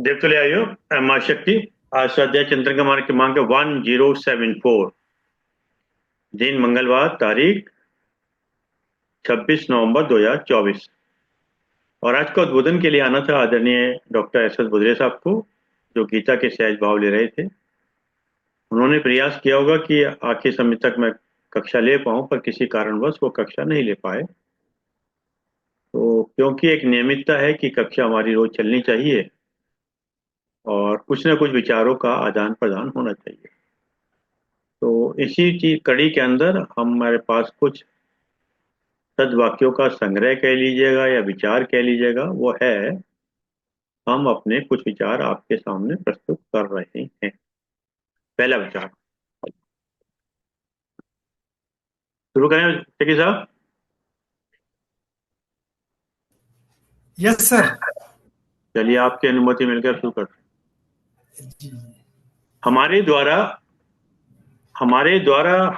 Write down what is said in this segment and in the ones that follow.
देवतुल्य आयो माँ शक्ति। आज स्वाध्याय चिंतन का मार्ग क्रमांक 1074। दिन मंगलवार, तारीख 26 नवंबर 2024। और आज का उद्बोधन के लिए आना था आदरणीय डॉक्टर एस एस बुधरे साहब को, जो गीता के सहज भाव ले रहे थे। उन्होंने प्रयास किया होगा कि आखिरी समय तक मैं कक्षा ले पाऊं, पर किसी कारणवश वो कक्षा नहीं ले पाए। तो क्योंकि एक नियमितता है कि कक्षा हमारी रोज चलनी चाहिए और कुछ ना कुछ विचारों का आदान प्रदान होना चाहिए, तो इसी चीज कड़ी के अंदर हमारे पास कुछ सद्वाक्यों का संग्रह कह लीजिएगा या विचार कह लीजिएगा, वो है हम अपने कुछ विचार आपके सामने प्रस्तुत कर रहे हैं। पहला विचार शुरू करें टेकी साहब? Yes sir. चलिए, आपकी अनुमति मिलकर शुरू करते हैं। जी। हमारे द्वारा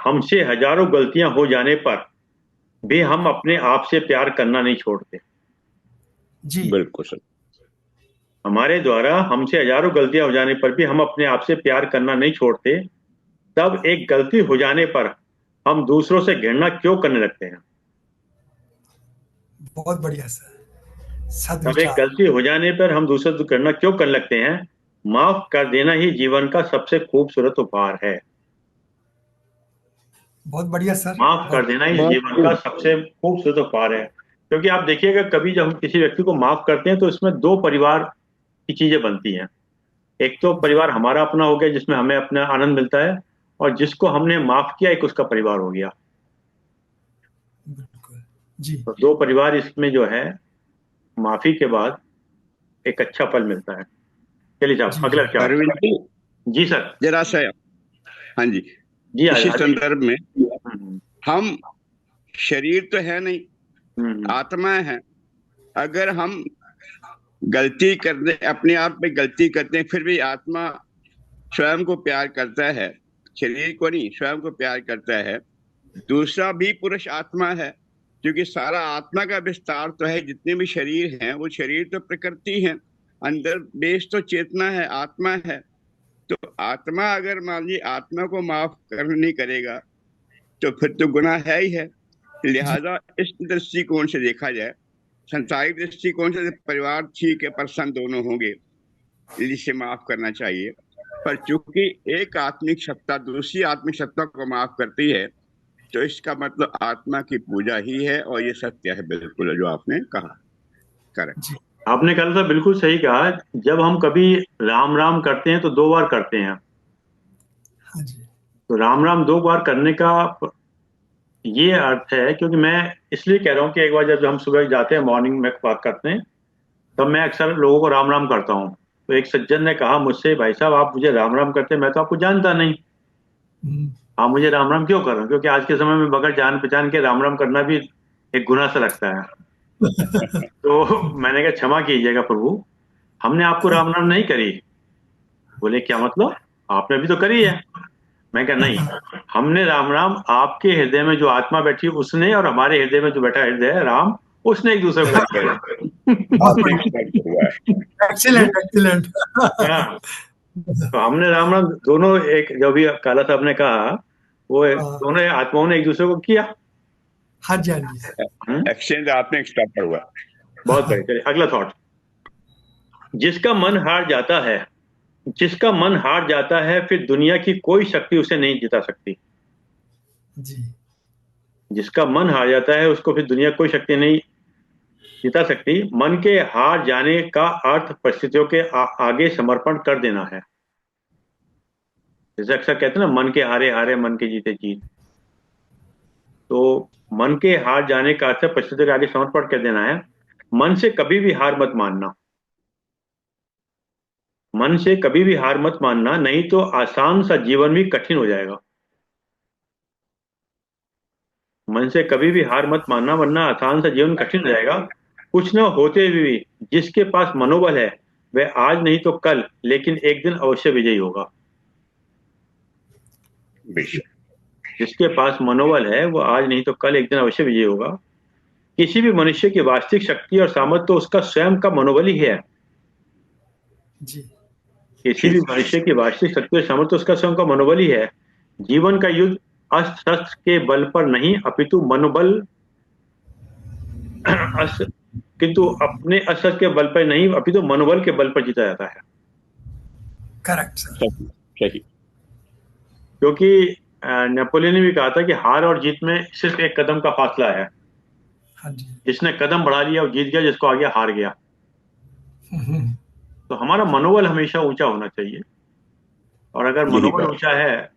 हमसे हजारों गलतियां हो जाने पर भी हम अपने आप से प्यार करना नहीं छोड़ते। जी बिल्कुल सर। हमारे द्वारा हमसे हजारों गलतियां हो जाने पर भी हम अपने आप से प्यार करना नहीं छोड़ते। तब एक गलती हो जाने पर हम दूसरों से घृणा क्यों करने लगते हैं? बहुत बढ़िया सर। तब एक गलती हो जाने पर हम दूसरों से घृणा क्यों करने लगते हैं? माफ कर देना ही जीवन का सबसे खूबसूरत उपहार है। बहुत बढ़िया सर। माफ कर देना ही जीवन का सबसे खूबसूरत उपहार है। क्योंकि आप देखिएगा, कभी जब हम किसी व्यक्ति को माफ करते हैं तो इसमें दो परिवार की चीजें बनती हैं। एक तो परिवार हमारा अपना हो गया, जिसमें हमें अपना आनंद मिलता है, और जिसको हमने माफ किया एक उसका परिवार हो गया। बिल्कुल जी। तो दो परिवार इसमें जो है, माफी के बाद एक अच्छा फल मिलता है। चलिए साहब, अगला विचार। अरविंद जी, जी सर। जरा सा। हाँ जी। जी इसी संदर्भ में हम्म, हम शरीर तो है नहीं, आत्मा है। अगर हम गलती करते, अपने आप में गलती करते हैं, फिर भी आत्मा स्वयं को प्यार करता है, शरीर को नहीं, स्वयं को प्यार करता है। दूसरा भी पुरुष आत्मा है, क्योंकि सारा आत्मा का विस्तार तो है। जितने भी शरीर हैं वो शरीर तो प्रकृति है, अंदर बेस तो चेतना है, आत्मा है। तो आत्मा अगर मान लीजिए आत्मा को माफ नहीं करेगा तो फिर तो गुनाह है ही है। लिहाजा इस दृष्टिकोण से देखा जाए, संसारिक दृष्टिकोण से परिवार ठीक है, पर्सन दोनों होंगे, जिसे माफ करना चाहिए। पर चूंकि एक आत्मिक सत्ता दूसरी आत्मिक सत्ता को माफ करती है, तो इसका मतलब आत्मा की पूजा ही है, और ये सत्य है बिल्कुल जो आपने कहा। करेक्ट। आपने कहा था, बिल्कुल सही कहा। जब हम कभी राम राम करते हैं तो दो बार करते हैं। हाँ जी। तो राम राम दो बार करने का ये अर्थ है, क्योंकि मैं इसलिए कह रहा हूँ कि एक बार जब हम सुबह जाते हैं, मॉर्निंग में बात करते हैं, तब मैं अक्सर लोगों को राम राम करता हूँ। तो एक सज्जन ने कहा मुझसे, भाई साहब आप मुझे राम राम करते हैं, मैं तो आपको जानता नहीं, आप मुझे राम राम क्यों कर रहे हो? क्योंकि आज के समय में बगैर जान पहचान के राम राम करना भी एक गुनाह सा लगता है। तो मैंने कहा क्षमा कीजिएगा प्रभु, हमने आपको राम राम नहीं करी। बोले क्या मतलब, आपने भी तो करी है। मैं कहा नहीं, हमने राम राम आपके हृदय में जो आत्मा बैठी उसने, और हमारे हृदय में जो बैठा हृदय है राम, उसने एक दूसरे को एक्सीलेंट एक्सीलेंट। हाँ, तो हमने राम राम दोनों, एक जो भी काला साहब ने कहा, वो दोनों आत्माओं ने एक दूसरे को किया। हाँ जी, हाँ जी। एक्सचेंज आपने स्टॉप पर हुआ। बहुत बढ़िया। चलिए अगला थॉट। जिसका मन हार जाता है, जिसका मन हार जाता है, फिर दुनिया की कोई शक्ति उसे नहीं जिता सकती। जी। जिसका मन हार जाता है उसको फिर दुनिया कोई शक्ति नहीं जिता सकती। मन के हार जाने का अर्थ परिस्थितियों के आगे समर्पण कर देना है। जैसे अक्सर कहते हैं ना, मन के हारे हारे मन के जीते जीत। तो मन के हार जाने का अर्थ परिस्थितियों के आगे समर्पण कर देना है। मन से कभी भी हार मत मानना। मन से कभी भी हार मत मानना, नहीं तो आसान सा जीवन भी कठिन हो जाएगा। मन से कभी भी हार मत मानना, वरना आसान सा जीवन कठिन हो जाएगा। कुछ न होते हुए भी जिसके पास मनोबल है, वह आज नहीं तो कल, लेकिन एक दिन अवश्य विजयी होगा। जिसके पास मनोबल है वो आज नहीं तो कल, एक दिन अवश्य विजयी होगा। किसी भी मनुष्य की वास्तविक शक्ति और सामर्थ्य तो उसका स्वयं का मनोबल ही है। जी किसी भी मनुष्य की वास्तविक शक्ति और सामर्थ्य उसका स्वयं का मनोबल ही है। जीवन का युद्ध अस्त्र शस्त्र के बल पर नहीं अपितु मनोबल अस्त्र किंतु अपने अस्त्र के बल पर नहीं अपितु मनोबल के बल पर जीता जाता है। Correct sir. सही सही। क्योंकि नेपोलियन ने भी कहा था कि हार और जीत में सिर्फ एक कदम का फासला है। हाँ जी। जिसने कदम बढ़ा लिया वो जीत गया, जिसको आ गया हार गया। हम्म, तो हमारा मनोबल हमेशा ऊंचा होना चाहिए। और अगर यही मनोबल बात। ऊंचा है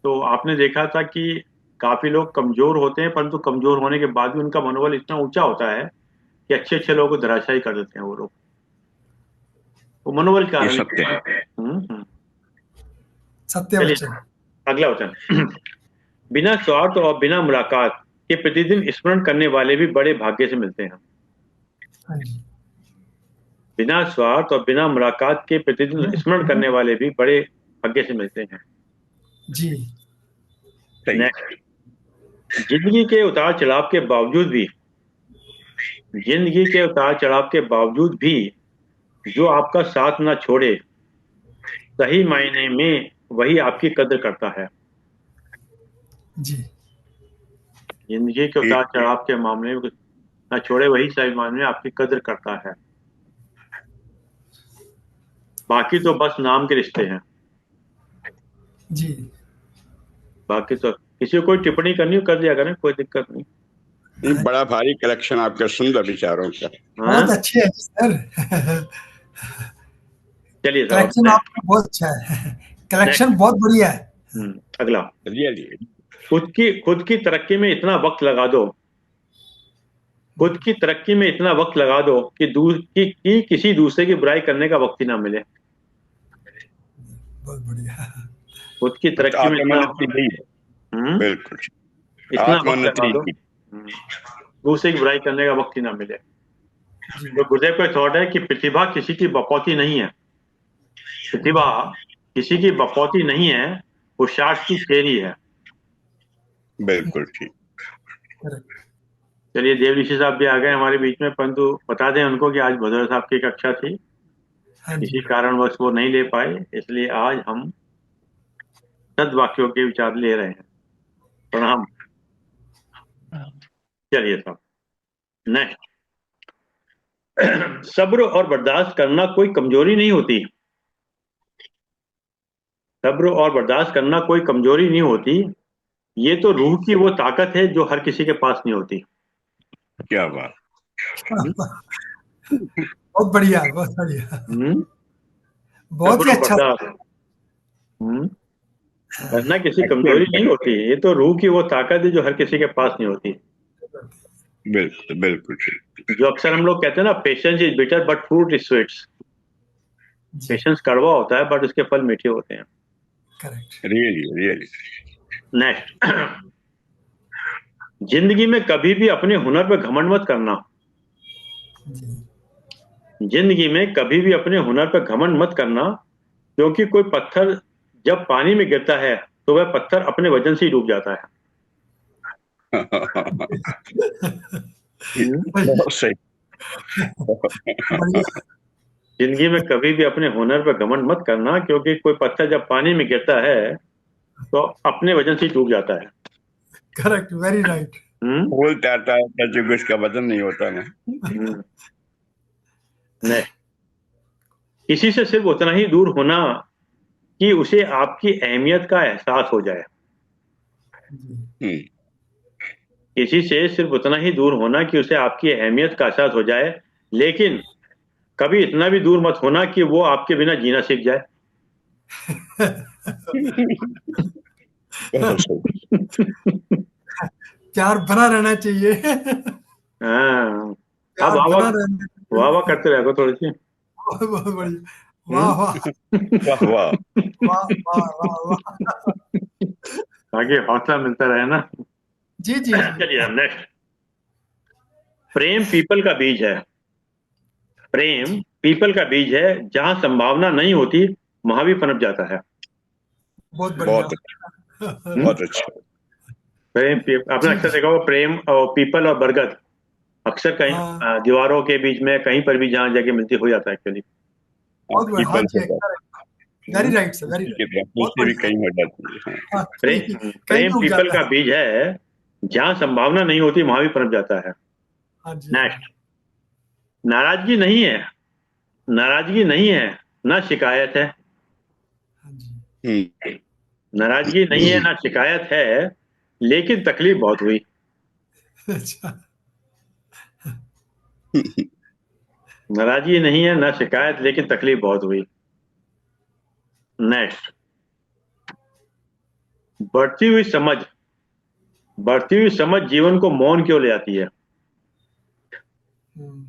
तो आपने देखा था कि काफी लोग कमजोर होते हैं, परंतु कमजोर होने के बाद भी उनका मनोबल इतना ऊंचा होता है कि अच्छे अच्छे लोगों को धराशायी कर देते हैं वो लोग। वो मनोबल के ये कारण। सत्य है। हम्म। सत्य चलिए वचन। अगला वचन। बिना स्वार्थ और बिना मुलाकात के प्रतिदिन स्मरण करने वाले भी बड़े भाग्य से मिलते हैं। हाँ जी। बिना स्वार्थ और बिना मुलाकात के प्रतिदिन स्मरण करने वाले भी बड़े भाग्य से मिलते हैं। जी सही। नेक्स्ट। जिंदगी के उतार चढ़ाव के बावजूद भी, जिंदगी के उतार चढ़ाव के बावजूद भी जो आपका साथ ना छोड़े, सही मायने में वही आपकी कदर करता है। जी जिंदगी के उतार चढ़ाव के मामले में ना छोड़े वही सही मायने में आपकी कदर करता है। बाकी तो बस नाम के रिश्ते हैं। जी। बाकी तो किसी को कोई टिप्पणी करनी हो कर दिया करें, कोई दिक्कत नहीं। ये बड़ा भारी कलेक्शन आपका, सुंदर विचारों का। हाँ बहुत अच्छे है सर। चलिए साहब कलेक्शन आपका बहुत अच्छा है। कलेक्शन बहुत बढ़िया है। अगला। रियली। खुद की तरक्की में इतना वक्त लगा दो, खुद की तरक्की में इतना वक्त लगा दो कि किसी दूसरे की बुराई करने का वक्त ही ना मिले। बहुत बढ़िया। खुद की तरक्की में इतना आत्मोन्नति नहीं है। हम्म, बिल्कुल। इतना वक्त लगा आत्मोन्नति दो नहीं। दूसरे की बुराई करने का वक्त ही ना मिले। जी तो गुरुदेव का थॉट है कि प्रतिभा किसी की बपौती नहीं है। प्रतिभा किसी की बपौती नहीं है, वो शाख की चेरी है। बिल्कुल ठीक। करेक्ट। चलिए देव ऋषि साहब भी आ गए हमारे बीच में, परंतु बता दें उनको कि आज भदौर साहब की कक्षा थी, हाँ किसी जी। कारणवश वो नहीं ले पाए, इसलिए आज हम सद्वाक्यों के विचार ले रहे हैं। प्रणाम। चलिए साहब नेक्स्ट। सब्र और बर्दाश्त करना कोई कमजोरी नहीं होती। सब्र और बर्दाश्त करना कोई कमजोरी नहीं होती, ये तो रूह की वो ताकत है जो हर किसी के पास नहीं होती। क्या बात। हम्म, बहुत बढ़िया, बहुत बढ़िया। हम्म, बहुत सब्र ही और अच्छा। बर्दाश्त करना किसी कमजोरी एक्सेलेंट। नहीं होती, ये तो रूह की वो ताकत है जो हर किसी के पास नहीं होती। बिल्कुल बिल्कुल ठीक। जो अक्सर हम लोग कहते हैं ना, patience is bitter but fruit is sweets. जी पेशेंस कड़वा होता है बट उसके फल मीठे होते हैं। करेक्ट। Really really. नेक्स्ट। जिंदगी में कभी भी अपने हुनर पर घमंड मत करना। जी जिंदगी में कभी भी अपने हुनर पर घमंड मत करना, क्योंकि कोई पत्थर जब पानी में गिरता है तो वह पत्थर अपने वजन से ही डूब जाता है। हम्म? बहुत सही। बढ़िया। जिंदगी में कभी भी अपने हुनर पर घमंड मत करना, क्योंकि कोई पत्थर जब पानी में गिरता है तो अपने वजन से ही डूब जाता है। Correct, very right. हम्म फूल तैरता है जो कि उसका वजन नहीं होता ना। हम्म। नेक्स्ट। किसी से सिर्फ उतना ही दूर होना कि उसे आपकी अहमियत का एहसास हो जाए। हम्म। किसी से सिर्फ उतना ही दूर होना कि उसे आपकी अहमियत का एहसास हो जाए, लेकिन कभी इतना भी दूर मत होना कि वो आपके बिना जीना सीख जाए। बहुत सही। प्यार बना रहना चाहिए। हाँ। अब प्यार वाह बना वाह रहना वाह वाह चाहिए। करते रहो थोड़ी सी। बहुत बहुत बढ़िया। वाह हम्म? वाह वाह वाह। वाह वाह वाह वाह। ताकि हौसला मिलता रहे ना। जी जी जी। चलिए नेक्स्ट। प्रेम पीपल का बीज है। प्रेम पीपल का बीज है, जहां संभावना नहीं होती वहां भी पनप जाता है। बहुत बढ़िया। बहुत अच्छा। हम्म? बहुत अच्छा। आपने जी अक्सर जी। देखा होगा प्रेम और पीपल और बरगद अक्सर कहीं हाँ दीवारों के बीच में कहीं पर भी जहां जगह मिलती हो जाता है एक्चुअली। बहुत बढ़िया, हाँ पीपल जी, very right sir, very right, बहुत से भी बढ़िया। कहीं हो जाती है। हाँ, प्रेम कहीं प्रेम भी उग पीपल जाता का है। बीज है, जहां संभावना नहीं होती वहां भी पनप जाता है। हाँ जी, नेक्स्ट, नाराजगी नहीं है, नाराजगी नहीं है ना शिकायत है। हाँ जी, हम्म, नाराजगी नहीं है ना शिकायत है, लेकिन तकलीफ बहुत हुई। अच्छा, नाराजगी नहीं है ना शिकायत, लेकिन तकलीफ बहुत हुई। नेक्स्ट, बढ़ती हुई समझ, बढ़ती हुई समझ जीवन को मौन क्यों ले आती है। हम्म,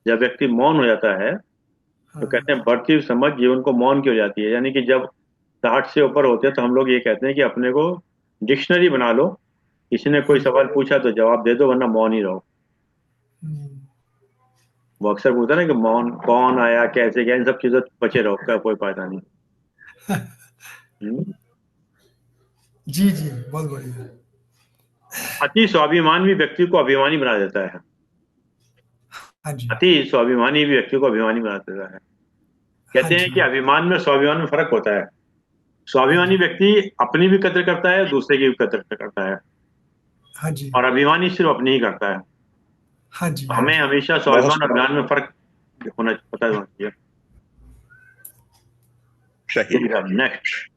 जब व्यक्ति मौन हो जाता है तो हाँ, कहते हैं बढ़ती हुई समझ जीवन को मौन क्यों ले आती है। यानी कि जब 60 से ऊपर होते हैं तो हम लोग ये कहते हैं कि अपने को डिक्शनरी बना लो, किसी ने कोई हाँ, सवाल पूछा तो जवाब दे दो, वरना मौन ही रहो। हम्म, वो अक्सर पूछता है ना कि मौन, कौन आया, कैसे गया, इन सब चीजों से बचे रहो, का कोई फायदा नहीं। हम्म? जी जी, बहुत बढ़िया। अति स्वाभिमान भी व्यक्ति को अभिमानी बना देता है। हाँ जी, अति स्वाभिमानी भी व्यक्ति को अभिमानी बना देता है। हाँ कहते हैं जी, कि अभिमान में स्वाभिमान में फर्क होता है। हाँ स्वाभिमानी जी, व्यक्ति अपनी भी कदर करता है, दूसरे की भी कदर करता है, हाँ जी, और अभिमानी सिर्फ अपनी ही करता है। हाँ जी, तो हाँ हमें जी, हमेशा बहुत स्वाभिमान और अभिमान में फर्क होना पता होना चाहिए। सही। नेक्स्ट,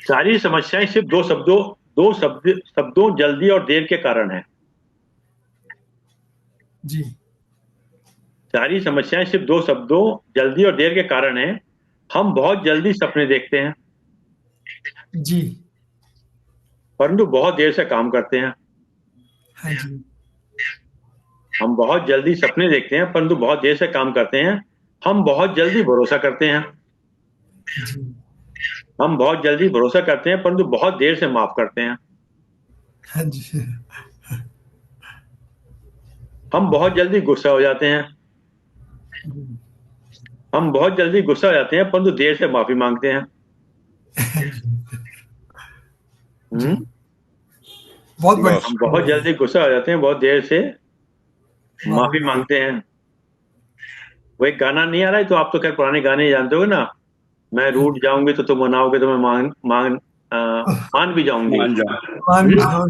सारी समस्याएं सिर्फ दो शब्दों जल्दी और देर के कारण है। जी, सारी समस्याएं सिर्फ दो शब्दों जल्दी और देर के कारण है। हम बहुत जल्दी सपने देखते हैं, जी, परंतु बहुत देर से काम करते हैं। हाँ जी, हम बहुत जल्दी सपने देखते हैं, परंतु बहुत देर से काम करते हैं। हम बहुत जल्दी भरोसा करते हैं, जी, हम बहुत जल्दी भरोसा करते हैं, परंतु बहुत देर से माफ करते हैं। हाँ जी, हम बहुत जल्दी गुस्सा हो जाते हैं, हम्म, हम बहुत जल्दी गुस्सा हो जाते हैं, परंतु देर से माफी मांगते हैं। जी, हम्म? बहुत बस हम बढ़िया, बहुत बढ़िया, जल्दी गुस्सा हो जाते हैं, बहुत देर से वाह माफी वाह, मांगते हैं। वो एक गाना नहीं आ रहा है, तो आप तो खैर पुराने गाने ही जानते हो ना। मैं हाँ रूठ जी, जाऊंगी तो तुम मनाओगे तो मैं मान भी जाऊंगी। मान जाओ। मान हम्म? जाओ,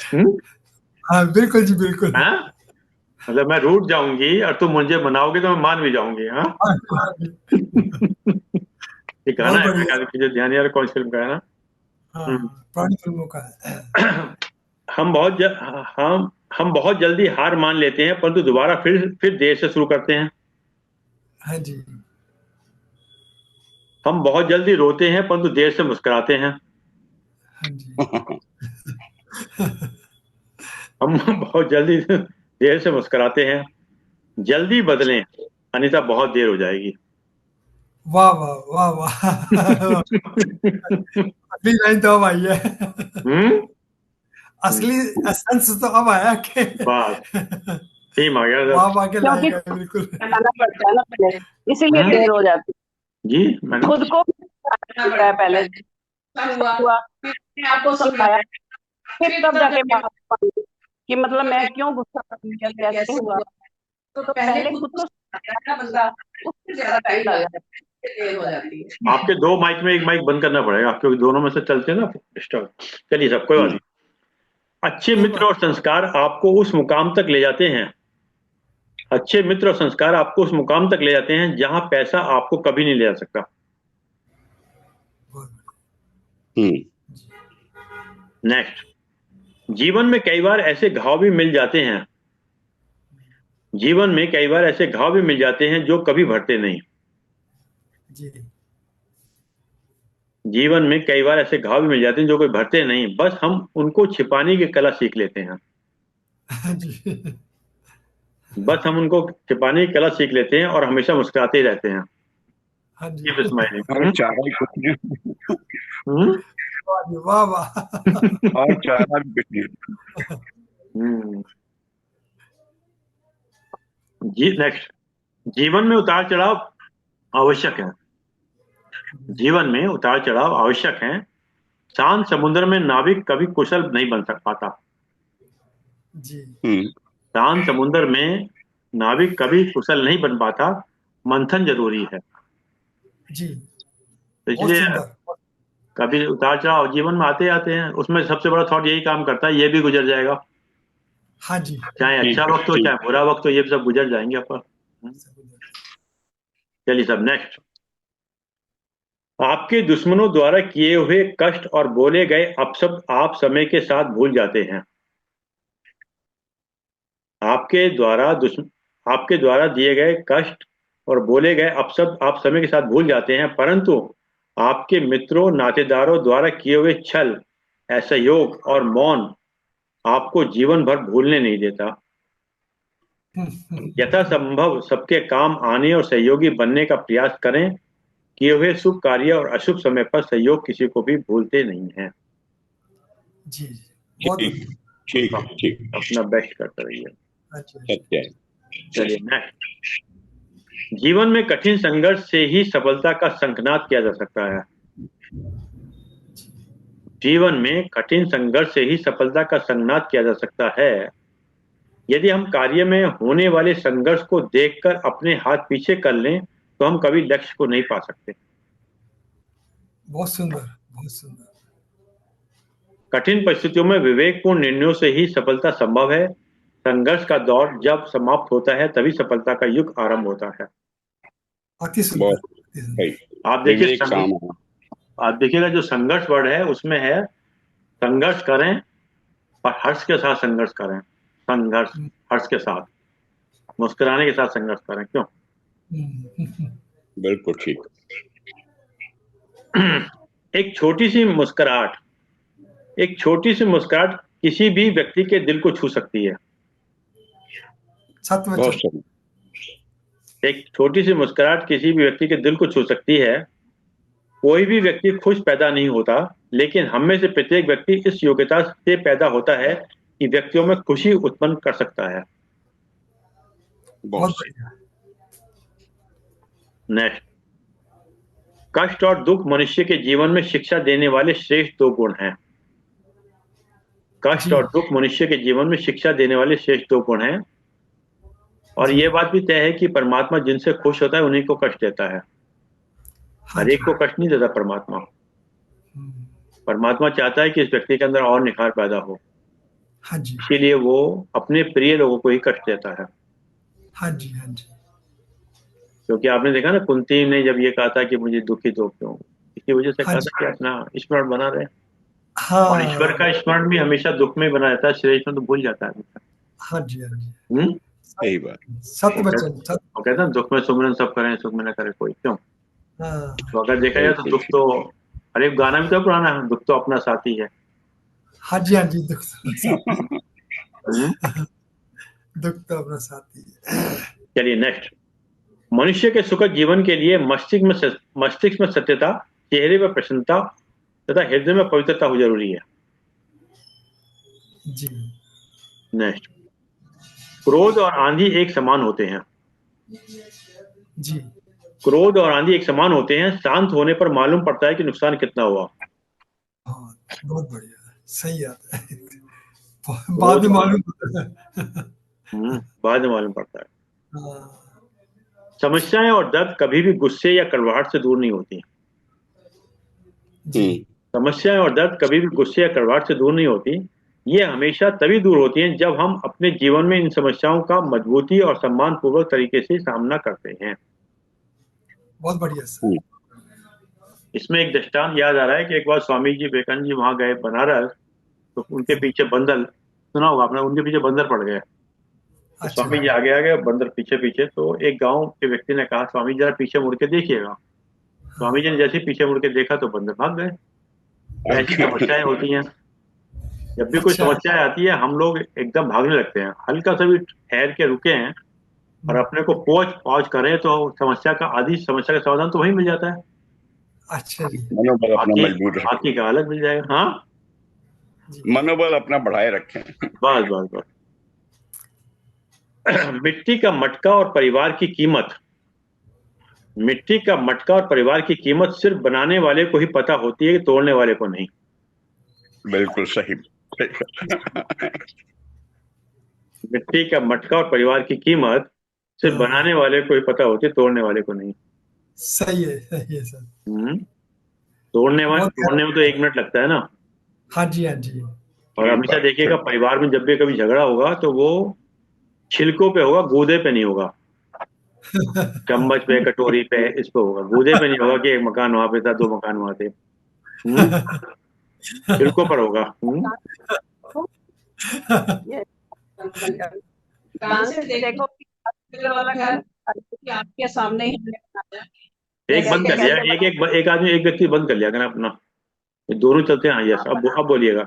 हम्म? हाँ बिल्कुल जी, बिल्कुल, हाँ, मतलब मैं रूठ जाऊंगी और तुम मुझे मनाओगे तो मैं मान भी जाऊंगी। हाँ। हाँ, ये गाना बहुत है, मेरे बढ़िया, ख्याल से मुझे ध्यान नहीं आ रहा कौन सी फिल्म का है ना। हाँ, हम्म। पुरानी फिल्मों का है, हम बहुत ज, हम बहुत जल्दी हार मान लेते हैं, परंतु दोबारा फिर देर से शुरू करते हैं। हाँ जी, हम बहुत जल्दी रोते हैं, परंतु देर से मुस्कुराते हैं। हाँ जी, हम बहुत जल्दी देर से मुस्कुराते हैं। जल्दी बदलें, अनीता बहुत देर हो जाएगी। वाह वाह वाह वाह, अगली लाइन तो अब आई है, हम्म। असली एसेंस तो अब आया कि बस थीम आ गया वाह सब। वाह के क्योंकि लायक है, बिल्कुल, बनाना पड़ता है ना पहले, इसीलिए हम्म? देर हो जाती जी है। मैडम। खुद को भी बनाना पड़ता है पहले, हुआ फिर अपने आप को समझाया, फिर तब जाके बात मानी कि मतलब मैं क्यों गुस्सा कर रही हूँ, कैसे हुआ। तो पहले खुद को समझाया ना बंदा, उससे ज्यादा टाइम लग जाता है, देर हो जाती है। आपके दो माइक में एक माइक बंद करना पड़ेगा, क्योंकि दोनों में से चलते हैं ना डिस्टर्ब। चलिए सब कोई बात नहीं। अच्छे कोई मित्र बात, और संस्कार आपको उस मुकाम तक ले जाते हैं। अच्छे मित्र और संस्कार आपको उस मुकाम तक ले जाते हैं जहां पैसा आपको कभी नहीं ले जा सकता। बहुत हम्म, नेक्स्ट, जीवन में कई बार ऐसे घाव भी मिल जाते हैं, जीवन में कई बार ऐसे घाव भी मिल जाते हैं जो कभी भरते नहीं। जी, जीवन में कई बार ऐसे घाव भी मिल जाते हैं जो कोई भरते नहीं, बस हम उनको छिपाने की कला सीख लेते हैं। हाँ जी, बस हम उनको छिपाने की कला सीख लेते हैं और हमेशा मुस्कुराते ही रहते हैं। हाँ जी, कीप स्माइलिंग। और चारा भी कुछ नहीं, वाह जी, वाह वाह, और चारा भी कुछ नहीं। जी नेक्स्ट, जीवन में उतार चढ़ाव आवश्यक है। जीवन में उतार चढ़ाव आवश्यक है। शांत समुद्र में नाविक कभी कुशल नहीं बन सक पाता। जी, हम्म, शांत समुद्र में नाविक कभी कुशल नहीं बन पाता, मंथन जरूरी है। जी, तो बहुत इसलिए सुंदर। कभी उतार चढ़ाव जीवन में आते आते हैं, उसमें सबसे बड़ा थॉट यही काम करता है, ये भी गुजर जाएगा, हाँ जी, चाहे अच्छा वक्त हो चाहे बुरा वक्त हो, ये सब गुजर जाएंगे अपन। चलिए सब नेक्स्ट। आपके दुश्मनों द्वारा किए हुए कष्ट और बोले गए अपशब्द आप समय के साथ भूल जाते हैं। आपके द्वारा आपके द्वारा दिए गए कष्ट और बोले गए अपशब्द आप समय के साथ भूल जाते हैं, परंतु आपके मित्रों नातेदारों द्वारा किए हुए छल, असहयोग और मौन आपको जीवन भर भूलने नहीं देता। यथासंभव सबके काम आने और सहयोगी बनने का प्रयास करें। किए हुए शुभ कार्य और अशुभ समय पर सहयोग किसी को भी भूलते नहीं हैं। जी, बहुत ठीक ठीक, अपना बेस्ट करते रहिए। अच्छा। सत्य है। चलिए नेक्स्ट। जीवन में कठिन संघर्ष से ही सफलता का शंखनाद किया जा सकता है। जीवन में कठिन संघर्ष से ही सफलता का शंखनाद किया जा सकता है। यदि हम कार्य में होने वाले संघर्ष को देखकर अपने हाथ पीछे कर लें तो हम कभी लक्ष्य को नहीं पा सकते। बहुत सुंदर, बहुत सुंदर। कठिन परिस्थितियों में विवेकपूर्ण निर्णयों से ही सफलता संभव है। संघर्ष का दौर जब समाप्त होता है तभी सफलता का युग आरंभ होता है। अति सुंदर, अति सुंदर। आप देखिए, आप देखिएगा जो संघर्ष वर्ड है उसमें है संघर्ष करें और हर्ष के साथ संघर्ष करें। संघर्ष हर्ष के साथ, मुस्कुराने के साथ संघर्ष करें। क्यों? बिल्कुल ठीक। एक छोटी सी मुस्कुराहट, एक छोटी सी मुस्कुराहट किसी भी व्यक्ति के दिल को छू सकती है। एक छोटी सी मुस्कुराहट किसी भी व्यक्ति के दिल को छू सकती है। कोई भी व्यक्ति खुश पैदा नहीं होता, लेकिन हम में से प्रत्येक व्यक्ति इस योग्यता से पैदा होता है कि व्यक्तियों में खुशी उत्पन्न कर सकता है। बहुत बढ़िया। नेक्स्ट। कष्ट और दुख मनुष्य के जीवन में शिक्षा देने वाले श्रेष्ठ दो गुण हैं। कष्ट और दुख मनुष्य के जीवन में शिक्षा देने वाले श्रेष्ठ दो गुण हैं। और ये बात भी तय है कि परमात्मा जिनसे खुश होता है उन्हीं को कष्ट देता है। हर एक को कष्ट नहीं देता परमात्मा। परमात्मा चाहता है कि इस व्यक्ति के अंदर और निखार पैदा हो। हाँ जी। इसीलिए वो अपने प्रिय लोगों को ही कष्ट देता है। हाँ जी, हाँ जी। क्योंकि आपने देखा ना, कुंती ने जब ये कहा था कि मुझे दुखी दो क्यों, इसी वजह से कहा था कि अपना स्मरण बना रहे। हाँ। और ईश्वर का स्मरण भी हमेशा दुख में बना रहता है, श्रेष्ठ में तो भूल जाता है। हाँ जी, हाँ जी। सही बात। सत्य वचन। वो कहते हैं दुख में सुमरन सब करें, सुख में न करे कोई। क्यों? तो अगर देखा जाए तो दुख तो, अरे गाना भी तो पुराना है, दुख तो अपना साथी है। हाँ जी, हाँ जी। दुख दुख तो अपना साथी है। चलिए नेक्स्ट। मनुष्य के सुखद जीवन के लिए मस्तिष्क में सत्यता, चेहरे पर प्रसन्नता तथा हृदय में पवित्रता हो जरूरी है। जी। नेक्स्ट। क्रोध और आंधी एक समान होते हैं। जी। क्रोध और आंधी एक समान होते हैं, शांत होने पर मालूम पड़ता है कि नुकसान कितना हुआ। हाँ, बहुत बढ़िया, सही आता है। बाद में मालूम पड़ता है। बाद में मालूम पड़ता है। समस्याएं और दर्द कभी भी गुस्से या कड़वाहट से दूर नहीं होती। समस्याएं और दर्द कभी भी गुस्से या कड़वाहट से दूर नहीं होती। ये हमेशा तभी दूर होती हैं जब हम अपने जीवन में इन समस्याओं का मजबूती और सम्मान पूर्वक तरीके से सामना करते हैं। बहुत बढ़िया सर। इसमें एक दृष्टांत याद आ रहा है कि एक बार स्वामी जी विवेकानंद जी वहां गए बनारस, तो उनके पीछे बंदर, सुना होगा आपने, उनके पीछे बंदर पड़ गए। तो स्वामी जी आगे आगे, बंदर पीछे पीछे। तो एक गांव के व्यक्ति ने कहा, स्वामी जरा पीछे मुड़ के देखिएगा। स्वामी जी ने जैसे पीछे मुड़ के देखा तो बंदर भाग गए। ऐसी समस्याएं होती हैं। जब भी कोई समस्या आती है हम लोग एकदम भागने लगते हैं। हल्का सा भी ठहर के रुके हैं और अपने को पॉज करें तो समस्या का समाधान तो वही मिल जाता है। अच्छा जी। मनोबल अपना मजबूत रखें। बाकी का अलग मिल जाएगा। हाँ, मनोबल अपना बढ़ाए रखें। बस बस बस। मिट्टी का मटका और परिवार की कीमत, मिट्टी का मटका और परिवार की कीमत सिर्फ बनाने वाले को ही पता होती है, कि तोड़ने वाले को नहीं। बिल्कुल सही। मिट्टी का मटका और परिवार की कीमत सिर्फ बनाने वाले को ही पता होती है, तोड़ने वाले को नहीं। सही है सर। तोड़ने बहुत में तो 1 मिनट लगता है ना। हाँ जी हाँ जी। और हमेशा देखिएगा परिवार में जब भी कभी झगड़ा होगा तो वो छिलकों पे होगा, गूदे पे नहीं होगा। चम्मच पे, कटोरी पे, इस पे होगा। गूदे पे नहीं होगा कि एक मकान वहां पे था, 2 मकान वहां थे। छिलकों पर होगा। ये ध्यान से देखो कि वाला घर आपके सामने ही हमने बनाया। एक बंद कर लिया, एक आदमी, एक व्यक्ति बंद कर लिया ना अपना। ये दोनों चलते हैं। हाँ, यस, अब बोलिएगा।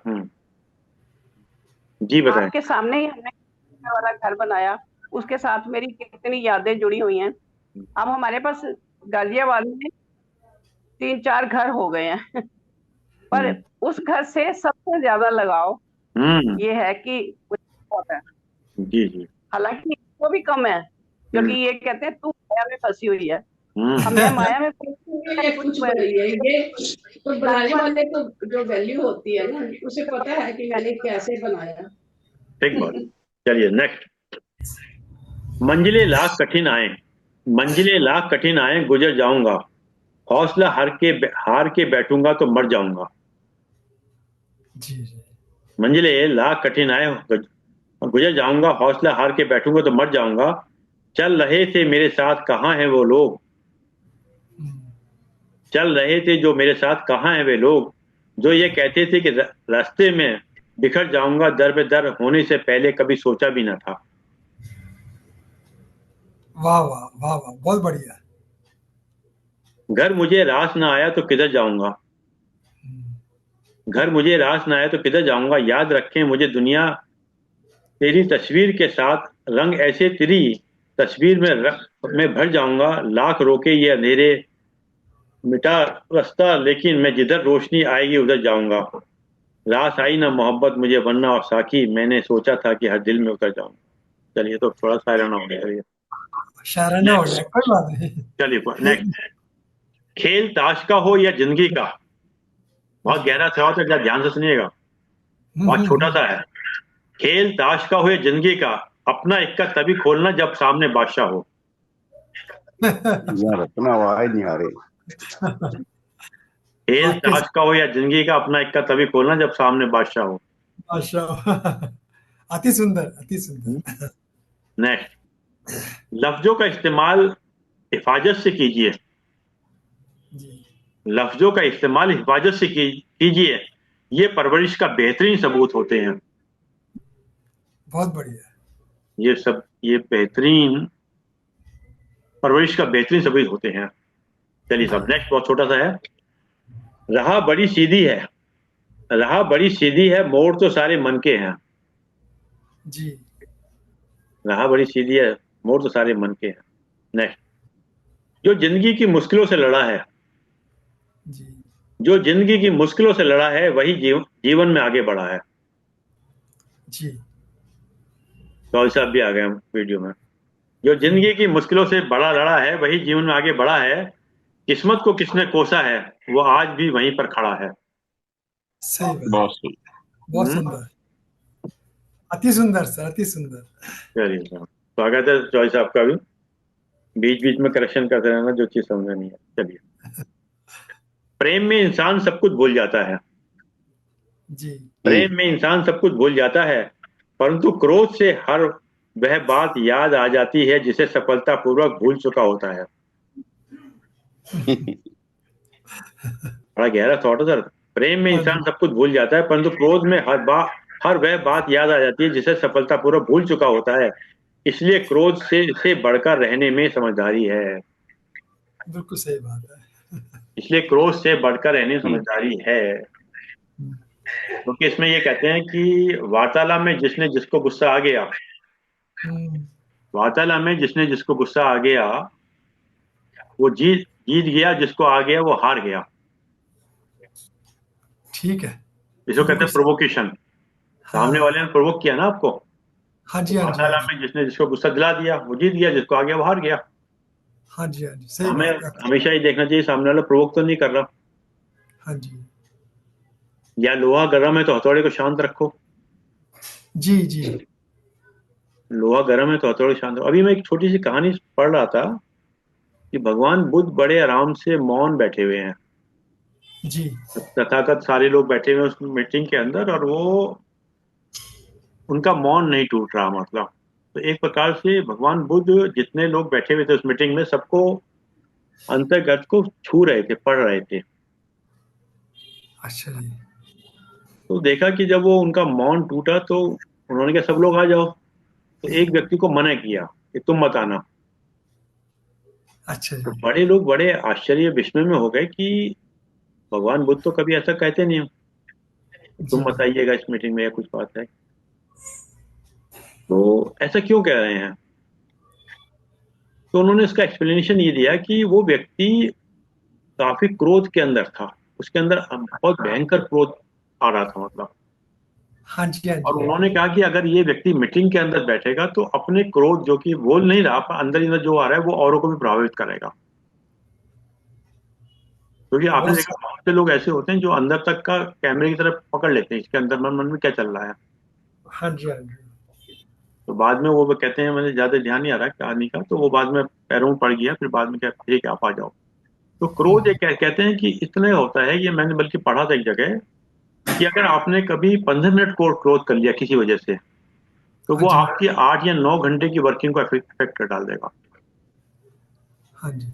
जी बताएं। आपके सामने ही हमने वाला घर बनाया, उसके साथ मेरी कितनी यादें जुड़ी हुई हैं। अब हमारे पास गाजियाबाद में 3-4 घर हो गए हैं, पर उस घर से सबसे ज्यादा लगाव ये है कि है। जी जी। हालांकि वो भी कम है, क्योंकि ये कहते हैं तू माया में फंसी हुई है। अब मैं माया में फंसी हुई है, कुछ बड़ी है ये, तो बनाने वाले को जो वैल्यू होती है ना, उसे पता है कि मैंने कैसे बनाया। ठीक बात। चलिए नेक्स्ट। मंजिलें लाख कठिन आए, मंजिलें लाख कठिन आए, गुजर जाऊंगा। हौसला हार के बैठूंगा तो मर जाऊंगा। जी जी। मंजिलें लाख कठिन आए, गुजर जाऊंगा। हौसला हार के बैठूंगा तो मर जाऊंगा। चल रहे थे मेरे साथ, कहाँ हैं वो लोग। चल रहे थे जो मेरे साथ, कहाँ हैं वे लोग, जो ये कहते थे कि रास्ते में बिखर जाऊंगा। दर पे दर होने से पहले कभी सोचा भी ना था। वाह वाह वाह वाह, बहुत बढ़िया। घर मुझे रास ना आया तो किधर जाऊंगा। घर मुझे रास ना आया तो किधर जाऊंगा। याद रखें मुझे दुनिया तेरी तस्वीर के साथ, रंग ऐसे तेरी तस्वीर में भर जाऊंगा। लाख रोके ये अंधेरे, मिटा रास्ता, लेकिन मैं जिधर रोशनी आएगी उधर जाऊंगा। रास आई ना मोहब्बत मुझे, वरना और साकी मैंने सोचा था कि हर दिल में उतर जाऊंगा। चलिए, तो थोड़ा शायराना हो गया। चलिए शायराना हो गया, कोई बात नहीं। चलिए नेक्स्ट। खेल ताश का हो या जिंदगी का, बहुत गहरा सवाल है, ध्यान से सुनिएगा। बहुत छोटा सा है। खेल ताश का हो या जिंदगी का, अपना इक्का तभी खोलना जब सामने बादशाह हो। यार अपना आवाज नहीं आ रही। खेल ताश का हो या जिंदगी का, अपना इक्का तभी खोलना जब सामने बादशाह हो। अति सुंदर अति सुंदर। नेक्स्ट। लफ्जों का इस्तेमाल हिफाजत से कीजिए। लफ्जों का इस्तेमाल हिफाजत से कीजिए, ये परवरिश का बेहतरीन सबूत होते हैं। बहुत बढ़िया। ये बेहतरीन परवरिश का बेहतरीन सबूत होते हैं। चलिए सब नेक्स्ट, बहुत छोटा सा है। राह बड़ी सीधी है, राह बड़ी सीधी है, मोड़ तो सारे मन के हैं। जी। राह बड़ी सीधी है, मोड़ तो सारे मन के हैं। नेक्स्ट। जो जिंदगी की मुश्किलों से लड़ा है, जी। जो जिंदगी की मुश्किलों से लड़ा है, वही जीवन में आगे बढ़ा है। जी। कौल साहब भी आ गए हम वीडियो में। जो जिंदगी की मुश्किलों से बड़ा लड़ा है, वही जीवन में आगे बढ़ा है। किस्मत को किसने कोसा है, वो आज भी वहीं पर खड़ा है। सही बात। बहुत सुंदर, अति सुंदर सर, अति सुंदर। चलिए स्वागत है जॉय साहब का भी। बीच बीच में करेक्शन करते रहना जो चीज समझ नहीं है। चलिए। प्रेम में इंसान सब कुछ भूल जाता है। जी। प्रेम में इंसान सब कुछ भूल जाता है, परंतु क्रोध से हर वह बात याद आ जाती है जिसे सफलतापूर्वक भूल चुका होता है। बड़ा गहरा थॉट है सर। प्रेम में इंसान सब कुछ भूल जाता है, परंतु क्रोध में हर वह बात याद आ जाती है जिसे सफलतापूर्वक भूल चुका होता है। इसलिए क्रोध से बढ़कर रहने में समझदारी है। बिल्कुल सही बात है। इसलिए क्रोध से बढ़कर रहने में समझदारी है। क्योंकि इसमें ये कहते हैं कि वार्तालाप में जिसने जिसको गुस्सा आ गया, वार्तालाप में जिसने जिसको गुस्सा आ गया, वो जीत गया, जिसको आ गया वो हार गया। ठीक है। इसको कहते हैं प्रोवोकेशन। सामने वाले ने प्रोवोक किया ना आपको। हाँ जी हाँ जी। वार्तालाप में जिसने जिसको गुस्सा दिला दिया वो जीत गया, जिसको आ गया वो हार गया। हाँ जी हाँ जी, सही हमें बात है। हमेशा ये देखना चाहिए सामने वाला प्रोवोक तो नहीं कर रहा। हाँ जी। या लोहा गर्म है तो हथौड़े को शांत रखो। जी जी। लोहा गर्म है तो हथौड़ी शांत हो। अभी मैं एक छोटी सी कहानी पढ़ रहा था कि भगवान बुद्ध बड़े आराम से मौन बैठे हुए हैं, जी तथागत सारे लोग बैठे हुए हैं उस मीटिंग के अंदर, और वो उनका मौन नहीं टूट रहा। मतलब तो एक प्रकार से भगवान बुद्ध जितने लोग बैठे हुए थे उस मीटिंग में, सबको अंतर्गत को छू रहे थे, पढ़ रहे थे। अच्छा जी। तो देखा कि जब वो उनका मौन टूटा तो उन्होंने कहा सब लोग आ जाओ। तो एक व्यक्ति को मना किया कि तुम मत आना। अच्छा तो जी। बड़े लोग बड़े आश्चर्य विस्मय में हो गए कि भगवान बुद्ध तो कभी ऐसा कहते नहीं हो, तुम जी मत आइएगा इस मीटिंग में, या कुछ बात है। तो ऐसा क्यों कह रहे हैं? तो उन्होंने इसका एक्सप्लेनेशन ये दिया कि वो व्यक्ति काफी क्रोध के अंदर था, उसके अंदर बहुत भयंकर क्रोध आ रहा था। मतलब हाँ जी हाँ और जी। उन्होंने कहा कि अगर ये व्यक्ति मीटिंग के अंदर बैठेगा तो अपने क्रोध, जो कि बोल नहीं रहा पर अंदर ही अंदर जो आ रहा है, वो औरों को भी प्रभावित करेगा। क्योंकि आपने बहुत देखा बहुत से लोग ऐसे होते हैं जो अंदर तक का कैमरे की तरफ पकड़ लेते हैं, इसके अंदर मन मन में क्या चल रहा है। हाँ जी हाँ जी। तो बाद में वो कहते हैं, मुझे ज्यादा ध्यान नहीं आ रहा कहानी का, तो वो बाद में पैरों में पड़ गया, फिर बाद में क्या, ठीक है आप आ जाओ। तो क्रोध एक कहते हैं कि इतना होता है, ये मैंने बल्कि पढ़ा था एक जगह, कि अगर आपने कभी 15 मिनट को क्रोध कर लिया किसी वजह से, तो हाँ वो जी। आपकी 8 या 9 घंटे की वर्किंग को इफेक्ट कर डाल देगा। हाँ जी।